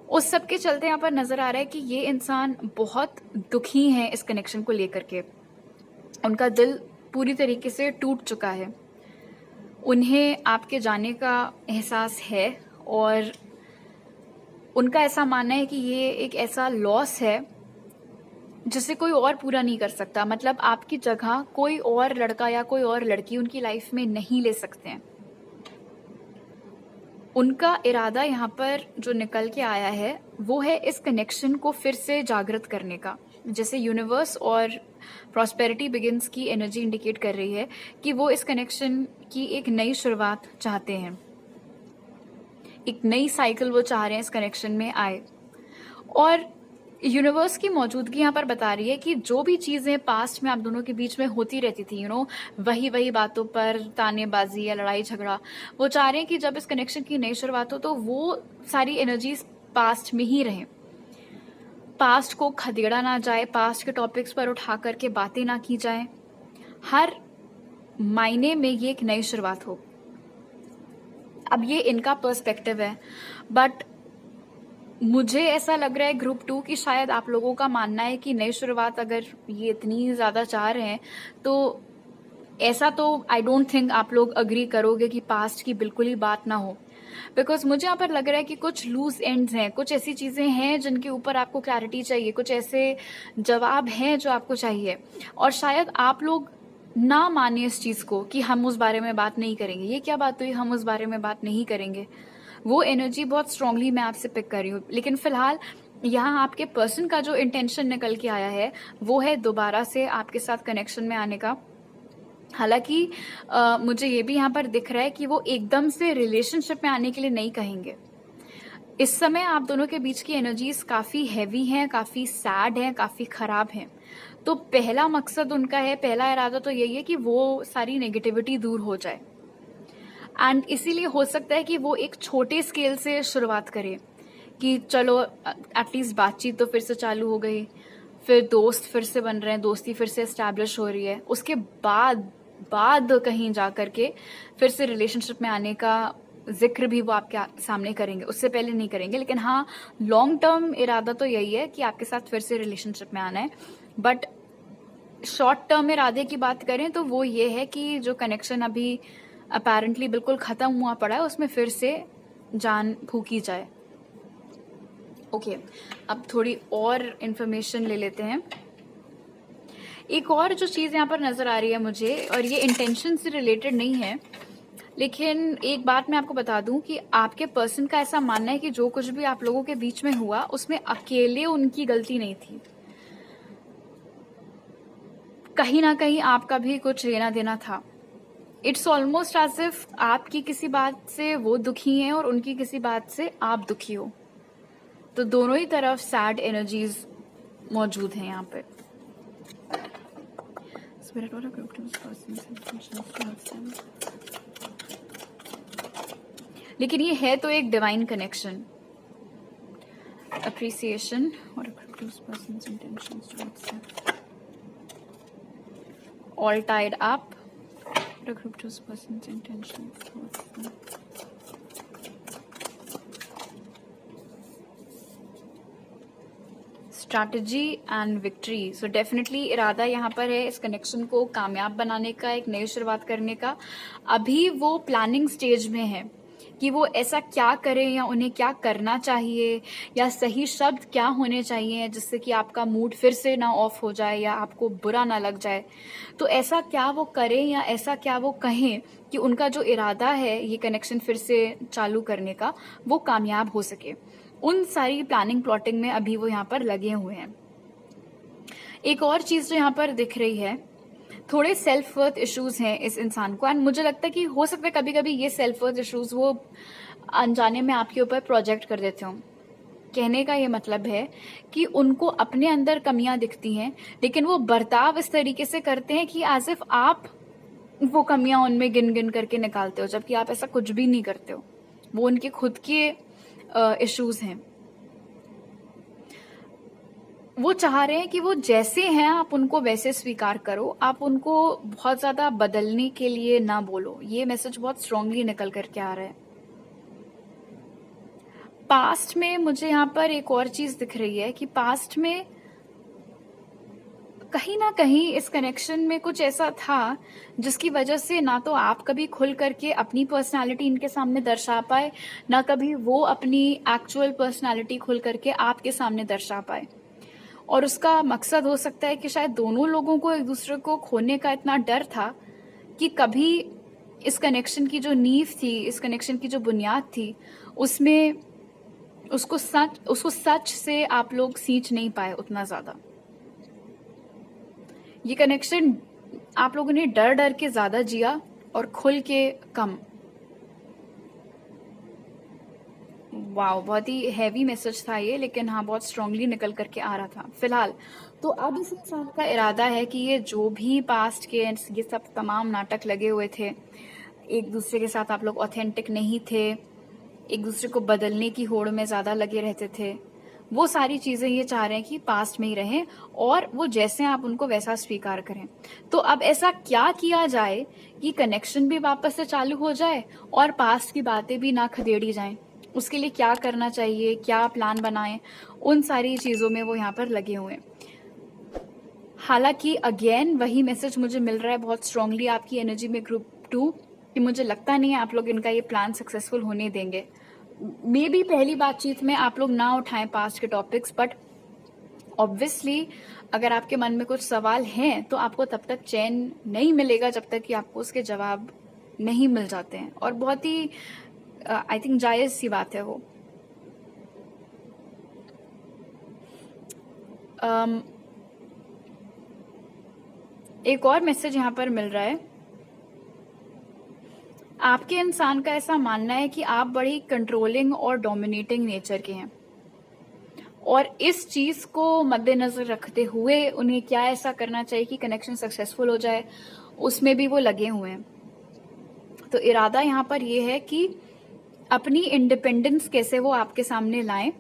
उस सब के चलते यहाँ पर नजर आ रहा है कि ये इंसान बहुत दुखी है इस कनेक्शन को लेकर के। उनका दिल पूरी तरीके से टूट चुका है। उन्हें आपके जाने का एहसास है और उनका ऐसा मानना है कि ये एक ऐसा लॉस है जिसे कोई और पूरा नहीं कर सकता। मतलब आपकी जगह कोई और लड़का या कोई और लड़की उनकी लाइफ में नहीं ले सकते हैं। उनका इरादा यहाँ पर जो निकल के आया है वो है इस कनेक्शन को फिर से जागृत करने का। जैसे यूनिवर्स और प्रॉस्पेरिटी बिगिंस की एनर्जी इंडिकेट कर रही है कि वो इस कनेक्शन की एक नई शुरुआत चाहते हैं, एक नई साइकिल वो चाह रहे हैं इस कनेक्शन में आए। और यूनिवर्स की मौजूदगी यहाँ पर बता रही है कि जो भी चीज़ें पास्ट में आप दोनों के बीच में होती रहती थी, वही वही बातों पर तानेबाजी या लड़ाई झगड़ा, वो चाह रहे हैं कि जब इस कनेक्शन की नई शुरुआत हो तो वो सारी एनर्जीज पास्ट में ही रहें, पास्ट को खदेड़ा ना जाए, पास्ट के टॉपिक्स पर उठा करके बातें ना की जाए, हर मायने में ये एक नई शुरुआत हो। अब ये इनका पर्सपेक्टिव है, बट मुझे ऐसा लग रहा है ग्रुप 2 की शायद आप लोगों का मानना है कि नई शुरुआत अगर ये इतनी ज़्यादा चाह रहे हैं तो ऐसा तो आई डोंट थिंक आप लोग अग्री करोगे कि पास्ट की बिल्कुल ही बात ना हो, बिकॉज मुझे यहाँ पर लग रहा है कि कुछ लूज एंड्स हैं, कुछ ऐसी चीज़ें हैं जिनके ऊपर आपको क्लैरिटी चाहिए, कुछ ऐसे जवाब हैं जो आपको चाहिए, और शायद आप लोग ना माने इस चीज़ को कि हम उस बारे में बात नहीं करेंगे। ये क्या बात हुई, हम उस बारे में बात नहीं करेंगे? वो एनर्जी बहुत स्ट्रांगली मैं आपसे पिक कर रही हूँ, लेकिन फिलहाल यहाँ आपके पर्सन का जो इंटेंशन निकल के आया है वो है दोबारा से आपके साथ कनेक्शन में आने का। हालांकि मुझे ये भी यहाँ पर दिख रहा है कि वो एकदम से रिलेशनशिप में आने के लिए नहीं कहेंगे। इस समय आप दोनों के बीच की एनर्जीज काफ़ी हैवी हैं, काफ़ी सैड हैं, काफ़ी ख़राब हैं। तो पहला मकसद उनका है, पहला इरादा तो यही है कि वो सारी नेगेटिविटी दूर हो जाए, एंड इसीलिए हो सकता है कि वो एक छोटे स्केल से शुरुआत करें कि चलो एटलीस्ट बातचीत तो फिर से चालू हो गई, फिर दोस्त फिर से बन रहे हैं, दोस्ती फिर से एस्टैब्लिश हो रही है, उसके बाद कहीं जा करके फिर से रिलेशनशिप में आने का जिक्र भी वो आपके सामने करेंगे, उससे पहले नहीं करेंगे। लेकिन हाँ, लॉन्ग टर्म इरादा तो यही है कि आपके साथ फिर से रिलेशनशिप में आना है। बट शॉर्ट टर्म इरादे की बात करें तो वो ये है कि जो कनेक्शन अभी अपेरेंटली बिल्कुल ख़त्म हुआ पड़ा है उसमें फिर से जान फूकी जाए। ओके, अब थोड़ी और इन्फॉर्मेशन ले लेते हैं। एक और जो चीज़ यहाँ पर नज़र आ रही है मुझे, और ये इंटेंशन से रिलेटेड नहीं है, लेकिन एक बात मैं आपको बता दूं कि आपके पर्सन का ऐसा मानना है कि जो कुछ भी आप लोगों के बीच में हुआ उसमें अकेले उनकी गलती नहीं थी, कहीं ना कहीं आपका भी कुछ लेना देना था। इट्स ऑलमोस्ट एज इफ आपकी किसी बात से वो दुखी हैं और उनकी किसी बात से आप दुखी हो, तो दोनों ही तरफ सैड एनर्जीज मौजूद हैं यहाँ पे। लेकिन ये है तो एक डिवाइन कनेक्शन, अप्रिसिएशन और all tied up, strategy and victory. So definitely इरादा यहाँ पर है इस कनेक्शन को कामयाब बनाने का, एक नई शुरुआत करने का। अभी वो प्लानिंग स्टेज में है कि वो ऐसा क्या करें या उन्हें क्या करना चाहिए या सही शब्द क्या होने चाहिए जिससे कि आपका मूड फिर से ना ऑफ हो जाए या आपको बुरा ना लग जाए। तो ऐसा क्या वो करें या ऐसा क्या वो कहें कि उनका जो इरादा है ये कनेक्शन फिर से चालू करने का वो कामयाब हो सके। उन सारी प्लानिंग प्लॉटिंग में अभी वो यहाँ पर लगे हुए हैं। एक और चीज़ जो यहाँ पर दिख रही है, थोड़े सेल्फ वर्थ इश्यूज हैं इस इंसान को, एंड मुझे लगता है कि हो सकता है कभी कभी ये सेल्फ वर्थ इश्यूज वो अनजाने में आपके ऊपर प्रोजेक्ट कर देते हों। कहने का ये मतलब है कि उनको अपने अंदर कमियां दिखती हैं, लेकिन वो बर्ताव इस तरीके से करते हैं कि एज इफ आप वो कमियां उनमें गिन गिन करके निकालते हो, जबकि आप ऐसा कुछ भी नहीं करते हो। वो उनके खुद के इश्यूज हैं। वो चाह रहे हैं कि वो जैसे हैं आप उनको वैसे स्वीकार करो, आप उनको बहुत ज़्यादा बदलने के लिए ना बोलो। ये मैसेज बहुत स्ट्रांगली निकल करके आ रहा है। पास्ट में मुझे यहाँ पर एक और चीज़ दिख रही है कि पास्ट में कहीं ना कहीं इस कनेक्शन में कुछ ऐसा था जिसकी वजह से ना तो आप कभी खुल करके अपनी पर्सनालिटी इनके सामने दर्शा पाए, ना कभी वो अपनी एक्चुअल पर्सनालिटी खुल करके आपके सामने दर्शा पाए। और उसका मकसद हो सकता है कि शायद दोनों लोगों को एक दूसरे को खोने का इतना डर था कि कभी इस कनेक्शन की जो नींव थी, इस कनेक्शन की जो बुनियाद थी, उसमें उसको सच से आप लोग सींच नहीं पाए उतना ज़्यादा। ये कनेक्शन आप लोगों ने डर डर के ज़्यादा जिया और खुल के कम। वाओ, बहुत ही हैवी मैसेज था ये, लेकिन हाँ बहुत स्ट्रांगली निकल करके आ रहा था। फिलहाल तो अब इस इंसान का इरादा है कि ये जो भी पास्ट के ये सब तमाम नाटक लगे हुए थे, एक दूसरे के साथ आप लोग ऑथेंटिक नहीं थे, एक दूसरे को बदलने की होड़ में ज़्यादा लगे रहते थे, वो सारी चीज़ें ये चाह रहे हैं कि पास्ट में ही रहें और वो जैसे आप उनको वैसा स्वीकार करें। तो अब ऐसा क्या किया जाए कि कनेक्शन भी वापस से चालू हो जाए और पास्ट की बातें भी ना खदेड़ी जाएं? उसके लिए क्या करना चाहिए, क्या प्लान बनाएं, उन सारी चीज़ों में वो यहाँ पर लगे हुए हैं। हालांकि अगेन वही मैसेज मुझे मिल रहा है बहुत स्ट्रांगली आपकी एनर्जी में ग्रुप 2 कि मुझे लगता नहीं है आप लोग इनका ये प्लान सक्सेसफुल होने देंगे। मे बी पहली बातचीत में आप लोग ना उठाएं पास्ट के टॉपिक्स, बट ऑब्वियसली अगर आपके मन में कुछ सवाल हैं तो आपको तब तक चैन नहीं मिलेगा जब तक कि आपको उसके जवाब नहीं मिल जाते हैं, और बहुत ही आई थिंक जायज सी बात है वो। एक और मैसेज यहाँ पर मिल रहा है, आपके इंसान का ऐसा मानना है कि आप बड़ी कंट्रोलिंग और डोमिनेटिंग नेचर के हैं, और इस चीज को मद्देनजर रखते हुए उन्हें क्या ऐसा करना चाहिए कि कनेक्शन सक्सेसफुल हो जाए, उसमें भी वो लगे हुए हैं। तो इरादा यहाँ पर ये है कि अपनी इंडिपेंडेंस कैसे वो आपके सामने लाएं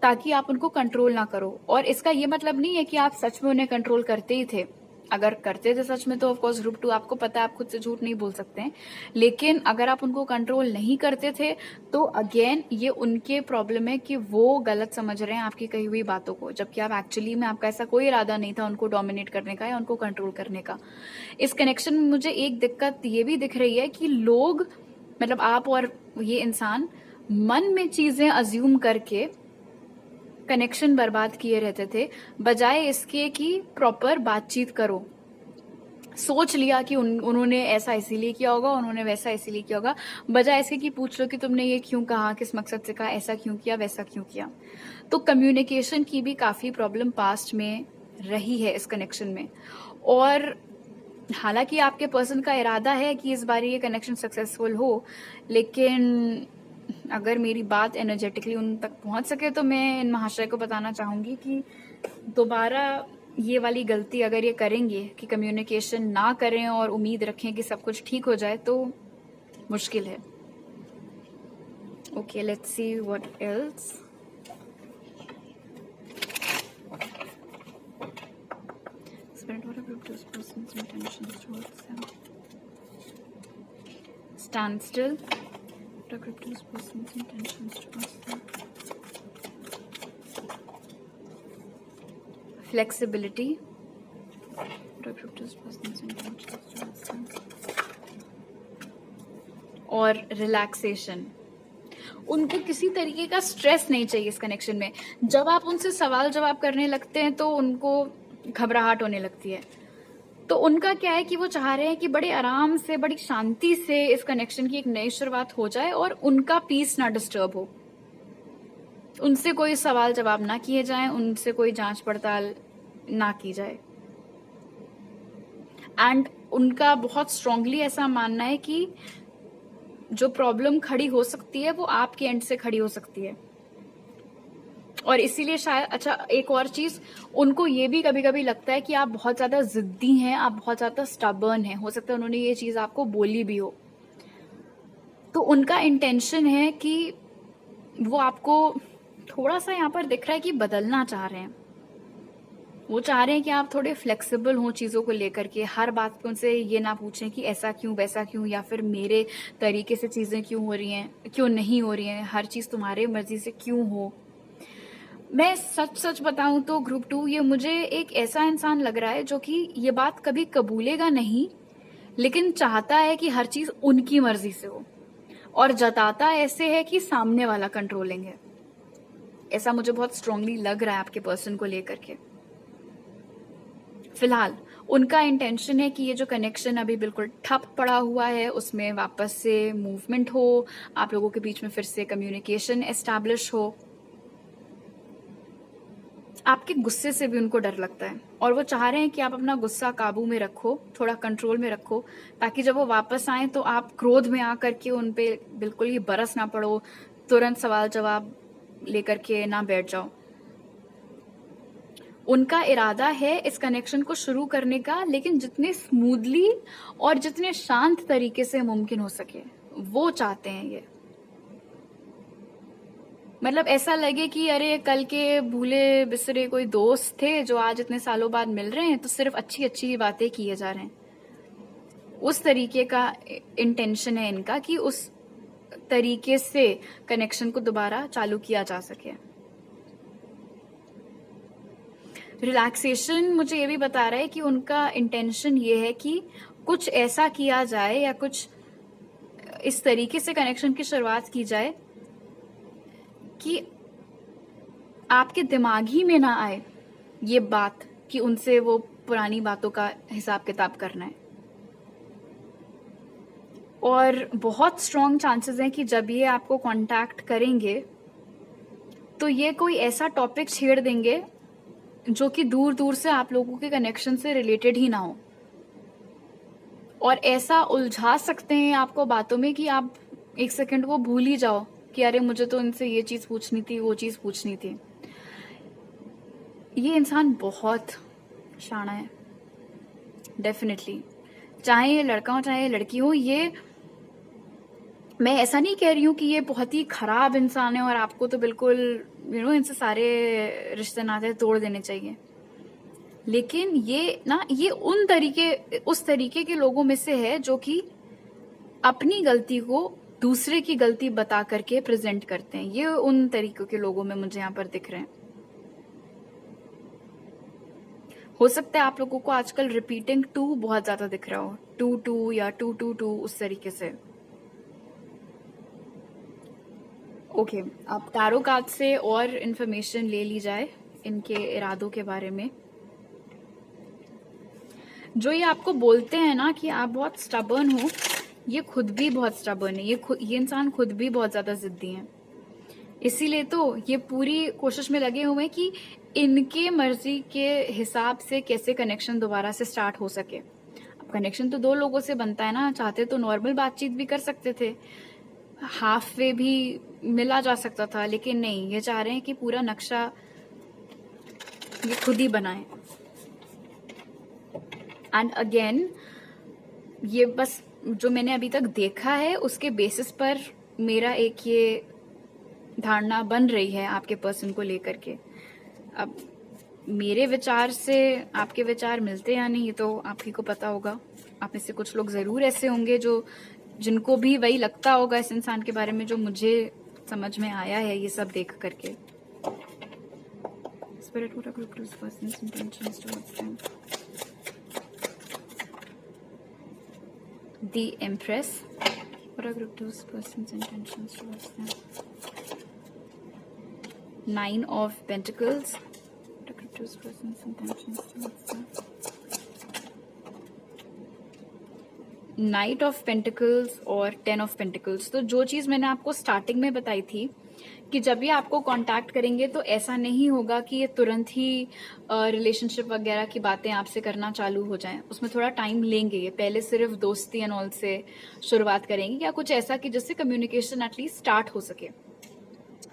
ताकि आप उनको कंट्रोल ना करो। और इसका ये मतलब नहीं है कि आप सच में उन्हें कंट्रोल करते ही थे, अगर करते थे सच में तो ऑफकोर्स ग्रुप 2 आपको पता है आप खुद से झूठ नहीं बोल सकते हैं, लेकिन अगर आप उनको कंट्रोल नहीं करते थे तो अगेन ये उनके प्रॉब्लम है कि वो गलत समझ रहे हैं आपकी कही हुई बातों को, जबकि आप एक्चुअली में आपका ऐसा कोई इरादा नहीं था उनको डोमिनेट करने का या उनको कंट्रोल करने का। इस कनेक्शन में मुझे एक दिक्कत ये भी दिख रही है कि लोग, मतलब आप और ये इंसान, मन में चीजें अज्यूम करके कनेक्शन बर्बाद किए रहते थे, बजाय इसके कि प्रॉपर बातचीत करो। सोच लिया कि उन्होंने ऐसा इसीलिए किया होगा, उन्होंने वैसा इसीलिए किया होगा, बजाय इसके कि पूछ लो कि तुमने ये क्यों कहा, किस मकसद से कहा, ऐसा क्यों किया, वैसा क्यों किया। तो कम्युनिकेशन की भी काफी प्रॉब्लम पास्ट में रही है इस कनेक्शन में। और हालांकि आपके पर्सन का इरादा है कि इस बार ये कनेक्शन सक्सेसफुल हो, लेकिन अगर मेरी बात एनर्जेटिकली उन तक पहुंच सके तो मैं इन महाशय को बताना चाहूंगी कि दोबारा ये वाली गलती अगर ये करेंगे कि कम्युनिकेशन ना करें और उम्मीद रखें कि सब कुछ ठीक हो जाए, तो मुश्किल है। Okay, let's see what else. Spirit, what are group 2's person's intentions towards them? Stand still. What are group 2's person's intentions towards them? Flexibility. What are group 2's person's intentions towards them? और relaxation. उनको किसी तरीके का stress नहीं चाहिए इस connection में। जब आप उनसे सवाल जवाब करने लगते हैं तो उनको घबराहट होने लगती है। तो उनका क्या है कि वो चाह रहे हैं कि बड़े आराम से, बड़ी शांति से इस कनेक्शन की एक नई शुरुआत हो जाए और उनका पीस ना डिस्टर्ब हो, उनसे कोई सवाल जवाब ना किए जाएं, उनसे कोई जांच पड़ताल ना की जाए। एंड उनका बहुत स्ट्रांगली ऐसा मानना है कि जो प्रॉब्लम खड़ी हो सकती है वो आपके एंड से खड़ी हो सकती है। और इसीलिए शायद, अच्छा एक और चीज, उनको ये भी कभी कभी लगता है कि आप बहुत ज्यादा जिद्दी हैं, आप बहुत ज्यादा स्टबर्न हैं। हो सकता है उन्होंने ये चीज आपको बोली भी हो। तो उनका इंटेंशन है कि वो आपको थोड़ा सा यहाँ पर दिख रहा है कि बदलना चाह रहे हैं। वो चाह रहे हैं कि आप थोड़े फ्लेक्सिबल हों चीज़ों को लेकर के, हर बात पे उनसे ये ना पूछें कि ऐसा क्यों, वैसा क्यों, या फिर मेरे तरीके से चीज़ें क्यों हो रही हैं, क्यों नहीं हो रही हैं, हर चीज़ तुम्हारे मर्जी से क्यों हो। मैं सच सच बताऊं तो ग्रुप 2 ये मुझे एक ऐसा इंसान लग रहा है जो कि ये बात कभी कबूलेगा नहीं, लेकिन चाहता है कि हर चीज़ उनकी मर्जी से हो, और जताता ऐसे है कि सामने वाला कंट्रोलिंग है। ऐसा मुझे बहुत स्ट्रांगली लग रहा है आपके पर्सन को लेकर के। फिलहाल उनका इंटेंशन है कि ये जो कनेक्शन अभी बिल्कुल ठप पड़ा हुआ है उसमें वापस से मूवमेंट हो, आप लोगों के बीच में फिर से कम्युनिकेशन एस्टैब्लिश हो। आपके गुस्से से भी उनको डर लगता है और वो चाह रहे हैं कि आप अपना गुस्सा काबू में रखो, थोड़ा कंट्रोल में रखो, ताकि जब वो वापस आए तो आप क्रोध में आकर के उन पे बिल्कुल ही बरस ना पड़ो, तुरंत सवाल जवाब लेकर के ना बैठ जाओ। उनका इरादा है इस कनेक्शन को शुरू करने का, लेकिन जितने स्मूथली और जितने शांत तरीके से मुमकिन हो सके वो चाहते हैं ये। मतलब ऐसा लगे कि अरे कल के भूले बिसरे कोई दोस्त थे जो आज इतने सालों बाद मिल रहे हैं, तो सिर्फ अच्छी अच्छी बातें किए जा रहे हैं। उस तरीके का इंटेंशन है इनका कि उस तरीके से कनेक्शन को दोबारा चालू किया जा सके। रिलैक्सेशन मुझे ये भी बता रहा है कि उनका इंटेंशन ये है कि कुछ ऐसा किया जाए या कुछ इस तरीके से कनेक्शन की शुरुआत की जाए कि आपके दिमाग ही में ना आए ये बात कि उनसे वो पुरानी बातों का हिसाब किताब करना है। और बहुत स्ट्रॉन्ग चांसेस हैं कि जब ये आपको कांटेक्ट करेंगे तो ये कोई ऐसा टॉपिक छेड़ देंगे जो कि दूर दूर से आप लोगों के कनेक्शन से रिलेटेड ही ना हो, और ऐसा उलझा सकते हैं आपको बातों में कि आप एक सेकंड को भूल ही जाओ कि अरे मुझे तो इनसे ये चीज पूछनी थी, वो चीज पूछनी थी। ये इंसान बहुत शाना है डेफिनेटली, चाहे ये लड़का हो चाहे ये लड़की हो। ये मैं ऐसा नहीं कह रही हूँ कि ये बहुत ही खराब इंसान है और आपको तो बिल्कुल इनसे सारे रिश्ते नाते तोड़ देने चाहिए, लेकिन ये उस तरीके के लोगों में से है जो कि अपनी गलती को दूसरे की गलती बता करके प्रेजेंट करते हैं। ये उन तरीकों के लोगों में मुझे यहाँ पर दिख रहे हैं। हो सकता है आप लोगों को आजकल रिपीटिंग टू बहुत ज्यादा दिख रहा हो, टू टू या टू टू टू, उस तरीके से। ओके, अब टैरो कार्ड से और इन्फॉर्मेशन ले ली जाए इनके इरादों के बारे में। जो ये आपको बोलते हैं ना कि आप बहुत स्टबर्न हो, ये खुद भी बहुत स्टबर्न है। ये इंसान खुद भी बहुत ज्यादा जिद्दी है, इसीलिए तो ये पूरी कोशिश में लगे हुए हैं कि इनके मर्जी के हिसाब से कैसे कनेक्शन दोबारा से स्टार्ट हो सके। अब कनेक्शन तो दो लोगों से बनता है ना, चाहते तो नॉर्मल बातचीत भी कर सकते थे, हाफ वे भी मिला जा सकता था, लेकिन नहीं, ये चाह रहे हैं कि पूरा नक्शा ये खुद ही बनाए। एंड अगेन ये बस जो मैंने अभी तक देखा है उसके बेसिस पर मेरा एक ये धारणा बन रही है आपके पर्सन को लेकर के। अब मेरे विचार से आपके विचार मिलते या नहीं ये तो आप ही को पता होगा। आप में से कुछ लोग जरूर ऐसे होंगे जिनको भी वही लगता होगा इस इंसान के बारे में जो मुझे समझ में आया है ये सब देख करके। Spirit, what are your close person's intentions towards them? The Empress. What are your close person's intentions towards them? 9 of Pentacles. What are your close person's intentions towards them? Knight of Pentacles और 10 of Pentacles। तो जो चीज मैंने आपको starting में बताई थी कि जब ये आपको कांटेक्ट करेंगे तो ऐसा नहीं होगा कि ये तुरंत ही रिलेशनशिप वगैरह की बातें आपसे करना चालू हो जाएं। उसमें थोड़ा टाइम लेंगे। ये पहले सिर्फ दोस्ती एंड ऑल से शुरुआत करेंगे या कुछ ऐसा कि जिससे कम्युनिकेशन एटलीस्ट स्टार्ट हो सके।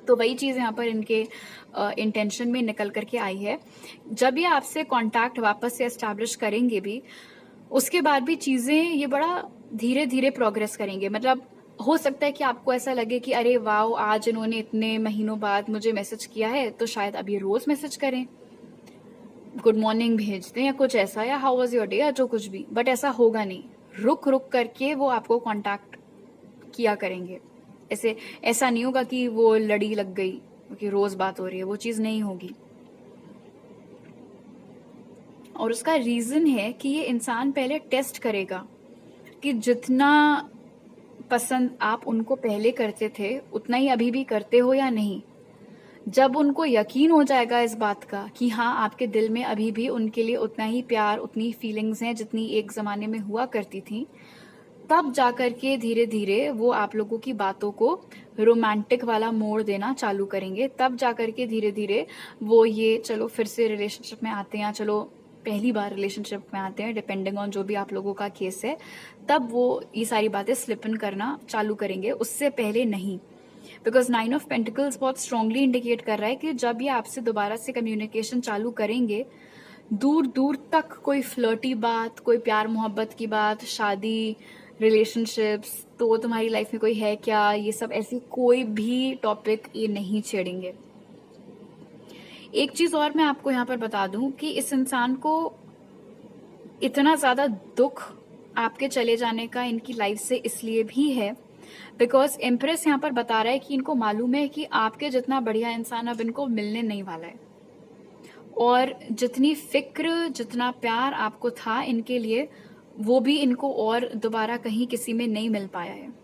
तो वही चीज यहाँ पर इनके इंटेंशन में निकल करके आई है। जब ये आपसे कांटेक्ट वापस से एस्टैब्लिश करेंगे भी, उसके बाद भी चीजें ये बड़ा धीरे धीरे प्रोग्रेस करेंगे। मतलब हो सकता है कि आपको ऐसा लगे कि अरे वाओ, आज इन्होंने इतने महीनों बाद मुझे मैसेज किया है तो शायद अब ये रोज मैसेज करें, गुड मॉर्निंग भेज दें या कुछ ऐसा, या हाउ वाज योर डे या जो कुछ भी। बट ऐसा होगा नहीं, रुक रुक करके वो आपको कांटेक्ट किया करेंगे। ऐसा नहीं होगा कि वो लड़ी लग गई क्योंकि रोज बात हो रही है, वो चीज नहीं होगी। और उसका रीजन है कि ये इंसान पहले टेस्ट करेगा कि जितना पसंद आप उनको पहले करते थे उतना ही अभी भी करते हो या नहीं। जब उनको यकीन हो जाएगा इस बात का कि हाँ, आपके दिल में अभी भी उनके लिए उतना ही प्यार, उतनी फीलिंग्स हैं जितनी एक जमाने में हुआ करती थी, तब जाकर के धीरे धीरे वो आप लोगों की बातों को रोमांटिक वाला मोड़ देना चालू करेंगे। तब जाकर के धीरे धीरे वो ये चलो फिर से रिलेशनशिप में आते हैं, चलो पहली बार रिलेशनशिप में आते हैं, डिपेंडिंग ऑन जो भी आप लोगों का केस है, तब वो ये सारी बातें स्लिप इन करना चालू करेंगे, उससे पहले नहीं। बिकॉज 9 ऑफ पेंटिकल्स बहुत स्ट्रांगली इंडिकेट कर रहा है कि जब ये आपसे दोबारा से कम्युनिकेशन चालू करेंगे, दूर दूर तक कोई फ्लर्टी बात, कोई प्यार मोहब्बत की बात, शादी, रिलेशनशिप्स, तो तुम्हारी लाइफ में कोई है क्या, ये सब ऐसी कोई भी टॉपिक ये नहीं छेड़ेंगे। एक चीज और मैं आपको यहाँ पर बता दूं कि इस इंसान को इतना ज्यादा दुख आपके चले जाने का इनकी लाइफ से इसलिए भी है बिकॉज एम्प्रेस यहाँ पर बता रहा है कि इनको मालूम है कि आपके जितना बढ़िया इंसान अब इनको मिलने नहीं वाला है, और जितनी फिक्र, जितना प्यार आपको था इनके लिए, वो भी इनको और दोबारा कहीं किसी में नहीं मिल पाया है।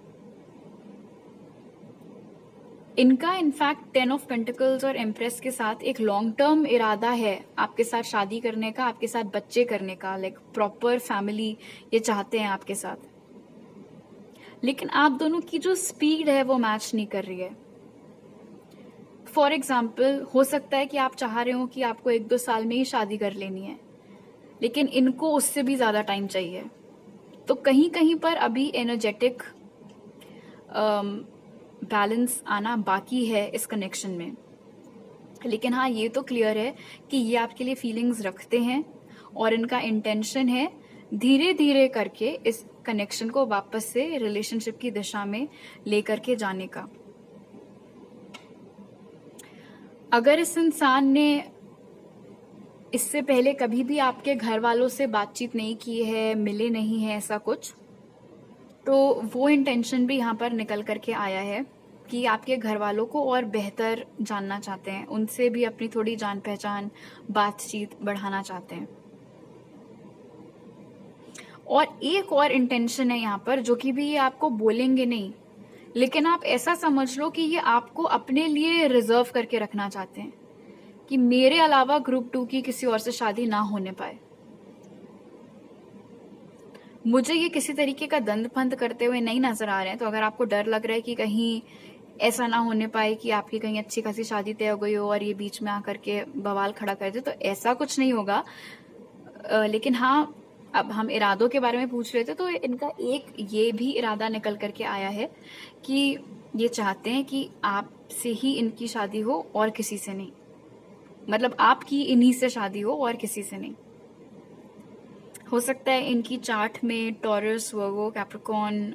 इनका इनफैक्ट 10 ऑफ पेंटिकल्स और एम्प्रेस के साथ एक लॉन्ग टर्म इरादा है आपके साथ शादी करने का, आपके साथ बच्चे करने का, लाइक प्रॉपर फैमिली ये चाहते हैं आपके साथ। लेकिन आप दोनों की जो स्पीड है वो मैच नहीं कर रही है। फॉर एग्जाम्पल, हो सकता है कि आप चाह रहे हो कि आपको 1-2 साल में ही शादी कर लेनी है, लेकिन इनको उससे भी ज्यादा टाइम चाहिए। तो कहीं कहीं पर अभी एनर्जेटिक बैलेंस आना बाकी है इस कनेक्शन में। लेकिन हाँ, ये तो क्लियर है कि ये आपके लिए फीलिंग्स रखते हैं और इनका इंटेंशन है धीरे धीरे करके इस कनेक्शन को वापस से रिलेशनशिप की दिशा में लेकर के जाने का। अगर इस इंसान ने इससे पहले कभी भी आपके घर वालों से बातचीत नहीं की है, मिले नहीं है, ऐसा कुछ, तो वो इंटेंशन भी यहाँ पर निकल करके आया है कि आपके घर वालों को और बेहतर जानना चाहते हैं, उनसे भी अपनी थोड़ी जान पहचान, बातचीत बढ़ाना चाहते हैं। और एक और इंटेंशन है यहाँ पर जो कि भी ये आपको बोलेंगे नहीं, लेकिन आप ऐसा समझ लो कि ये आपको अपने लिए रिजर्व करके रखना चाहते हैं कि मेरे अलावा ग्रुप 2 की किसी और से शादी ना होने पाए। मुझे ये किसी तरीके का दंड फंद करते हुए नहीं नजर आ रहे हैं। तो अगर आपको डर लग रहा है कि कहीं ऐसा ना होने पाए कि आपकी कहीं अच्छी खासी शादी तय हो गई हो और ये बीच में आकर के बवाल खड़ा कर दे, तो ऐसा कुछ नहीं होगा। लेकिन हाँ, अब हम इरादों के बारे में पूछ रहे थे, तो इनका एक ये भी इरादा निकल करके आया है कि ये चाहते हैं कि आपसे ही इनकी शादी हो और किसी से नहीं, मतलब आपकी इन्हीं से शादी हो और किसी से नहीं। हो सकता है इनकी चार्ट में टॉरस, वर्गो, कैप्रिकॉर्न,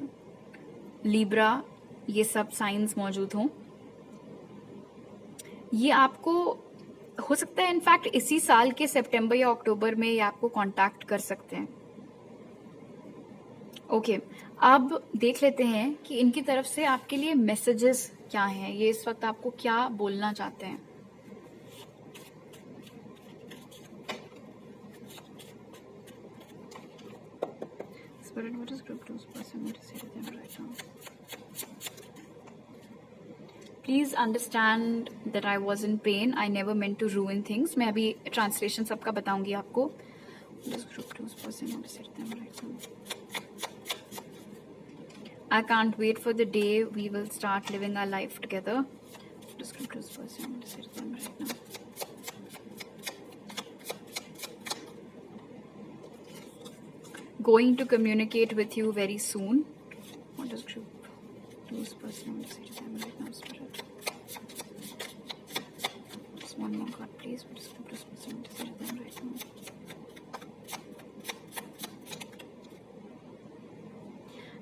लिब्रा ये सब साइंस मौजूद हों। ये आपको हो सकता है इनफैक्ट इसी साल के सितंबर या अक्टूबर में ये आपको कांटेक्ट कर सकते हैं। ओके, अब देख लेते हैं कि इनकी तरफ से आपके लिए मैसेजेस क्या हैं, ये इस वक्त आपको क्या बोलना चाहते हैं। Spirit, what is group 2's person want to say to them right now? Please understand that I was in pain. I never meant to ruin things. मैं अभी ट्रांसलेशन सबका बताऊंगी आपको. What is group 2's person want to say to them right now? I can't wait for the day we will start living our life together. What is group 2's person want to say to them right now? Going to communicate with you very soon. What does group 2's person want to say to them right now, Spirit? Just one more card, please. What does group 2's person want to say to them right now?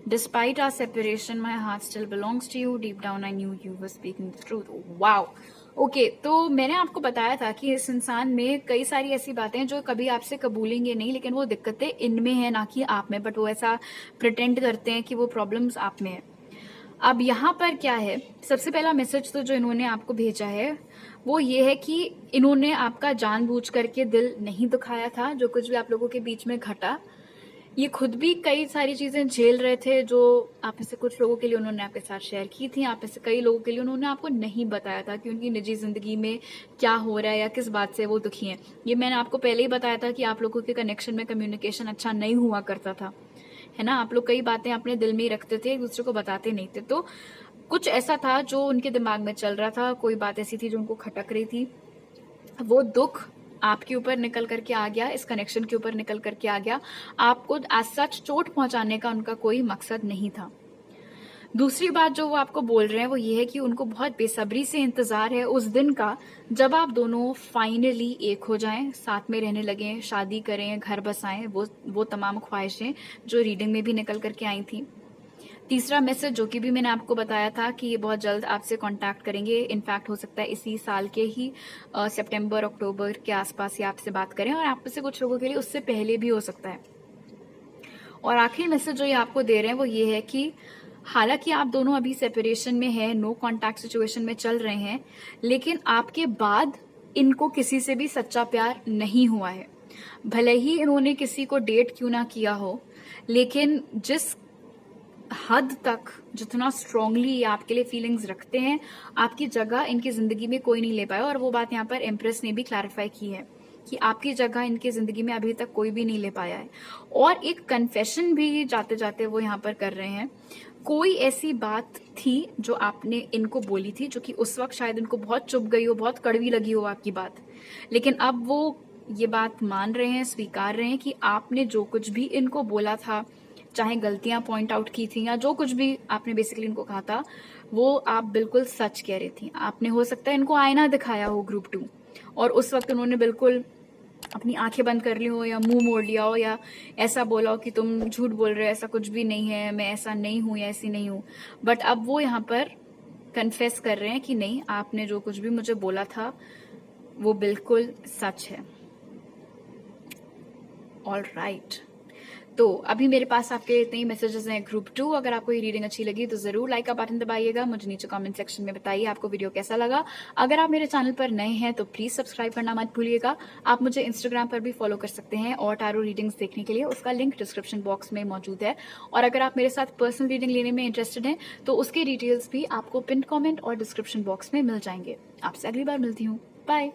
Despite our separation, my heart still belongs to you. Deep down, I knew you were speaking the truth. Wow. Okay, तो मैंने आपको बताया था कि इस इंसान में कई सारी ऐसी बातें जो कभी आपसे कबूलेंगे नहीं, लेकिन वो दिक्कतें इनमें है ना कि आप में, बट वो ऐसा प्रिटेंड करते हैं कि वो प्रॉब्लम्स आप में है। अब यहाँ पर क्या है, सबसे पहला मैसेज तो जो इन्होंने आपको भेजा है वो ये है कि इन्होंने आपका जानबूझ करके दिल नहीं दुखाया था। जो कुछ भी आप लोगों के बीच में घटा, ये खुद भी कई सारी चीजें झेल रहे थे जो आप में से कुछ लोगों के लिए उन्होंने आपके साथ शेयर की थी, आप में से कई लोगों के लिए उन्होंने आपको नहीं बताया था कि उनकी निजी जिंदगी में क्या हो रहा है या किस बात से वो दुखी हैं। ये मैंने आपको पहले ही बताया था कि आप लोगों के कनेक्शन में कम्युनिकेशन अच्छा नहीं हुआ करता था, है ना। आप लोग कई बातें अपने दिल में ही रखते थे, एक दूसरे को बताते नहीं थे। तो कुछ ऐसा था जो उनके दिमाग में चल रहा था, कोई बात ऐसी थी जो उनको खटक रही थी। वो दुख आपके ऊपर निकल करके आ गया, इस कनेक्शन के ऊपर निकल करके आ गया। आपको एज सच चोट पहुंचाने का उनका कोई मकसद नहीं था। दूसरी बात जो वो आपको बोल रहे हैं वो ये है कि उनको बहुत बेसब्री से इंतजार है उस दिन का जब आप दोनों फाइनली एक हो जाएं, साथ में रहने लगें, शादी करें, घर बसाएं, वो तमाम ख्वाहिशें जो रीडिंग में भी निकल करके आई थी। तीसरा मैसेज जो कि भी मैंने आपको बताया था कि ये बहुत जल्द आपसे कांटेक्ट करेंगे, इनफैक्ट हो सकता है इसी साल के ही सितंबर अक्टूबर के आसपास ही आपसे बात करें, और आप में से कुछ लोगों के लिए उससे पहले भी हो सकता है। और आखिरी मैसेज जो ये आपको दे रहे हैं वो ये है कि हालांकि आप दोनों अभी सेपरेशन में हैं, नो कांटेक्ट सिचुएशन में चल रहे हैं, लेकिन आपके बाद इनको किसी से भी सच्चा प्यार नहीं हुआ है। भले ही इन्होंने किसी को डेट क्यों ना किया हो, लेकिन जिस हद तक जितना स्ट्रांगली ये आपके लिए फीलिंग्स रखते हैं, आपकी जगह इनकी जिंदगी में कोई नहीं ले पाया। और वो बात यहाँ पर एम्प्रेस ने भी क्लैरिफाई की है कि आपकी जगह इनकी जिंदगी में अभी तक कोई भी नहीं ले पाया है। और एक कन्फेशन भी जाते जाते वो यहाँ पर कर रहे हैं। कोई ऐसी बात थी जो आपने इनको बोली थी जो कि उस वक्त शायद इनको बहुत चुभ गई हो, बहुत कड़वी लगी हो आपकी बात, लेकिन अब वो ये बात मान रहे हैं, स्वीकार रहे हैं कि आपने जो कुछ भी इनको बोला था, चाहे गलतियां पॉइंट आउट की थी या जो कुछ भी आपने बेसिकली इनको कहा था, वो आप बिल्कुल सच कह रही थी। आपने हो सकता है इनको आईना दिखाया हो ग्रुप 2 और उस वक्त उन्होंने बिल्कुल अपनी आंखें बंद कर ली हो या मुंह मोड़ लिया हो या ऐसा बोला हो कि तुम झूठ बोल रहे हो, ऐसा कुछ भी नहीं है, मैं ऐसा नहीं हूं या ऐसी नहीं हूं। बट अब वो यहाँ पर कन्फेस कर रहे हैं कि नहीं, आपने जो कुछ भी मुझे बोला था वो बिल्कुल सच है। ऑल राइट, तो अभी मेरे पास आपके इतने ही मैसेजेस हैं ग्रुप 2। अगर आपको ये रीडिंग अच्छी लगी तो जरूर लाइक का बटन दबाइएगा, मुझे नीचे कमेंट सेक्शन में बताइए आपको वीडियो कैसा लगा। अगर आप मेरे चैनल पर नए हैं तो प्लीज सब्सक्राइब करना मत भूलिएगा। आप मुझे इंस्टाग्राम पर भी फॉलो कर सकते हैं और टैरो रीडिंग्स देखने के लिए उसका लिंक डिस्क्रिप्शन बॉक्स में मौजूद है। और अगर आप मेरे साथ पर्सनल रीडिंग लेने में इंटरेस्टेड हैं तो उसके डिटेल्स भी आपको पिन कॉमेंट और डिस्क्रिप्शन बॉक्स में मिल जाएंगे। आपसे अगली बार मिलती हूँ, बाय।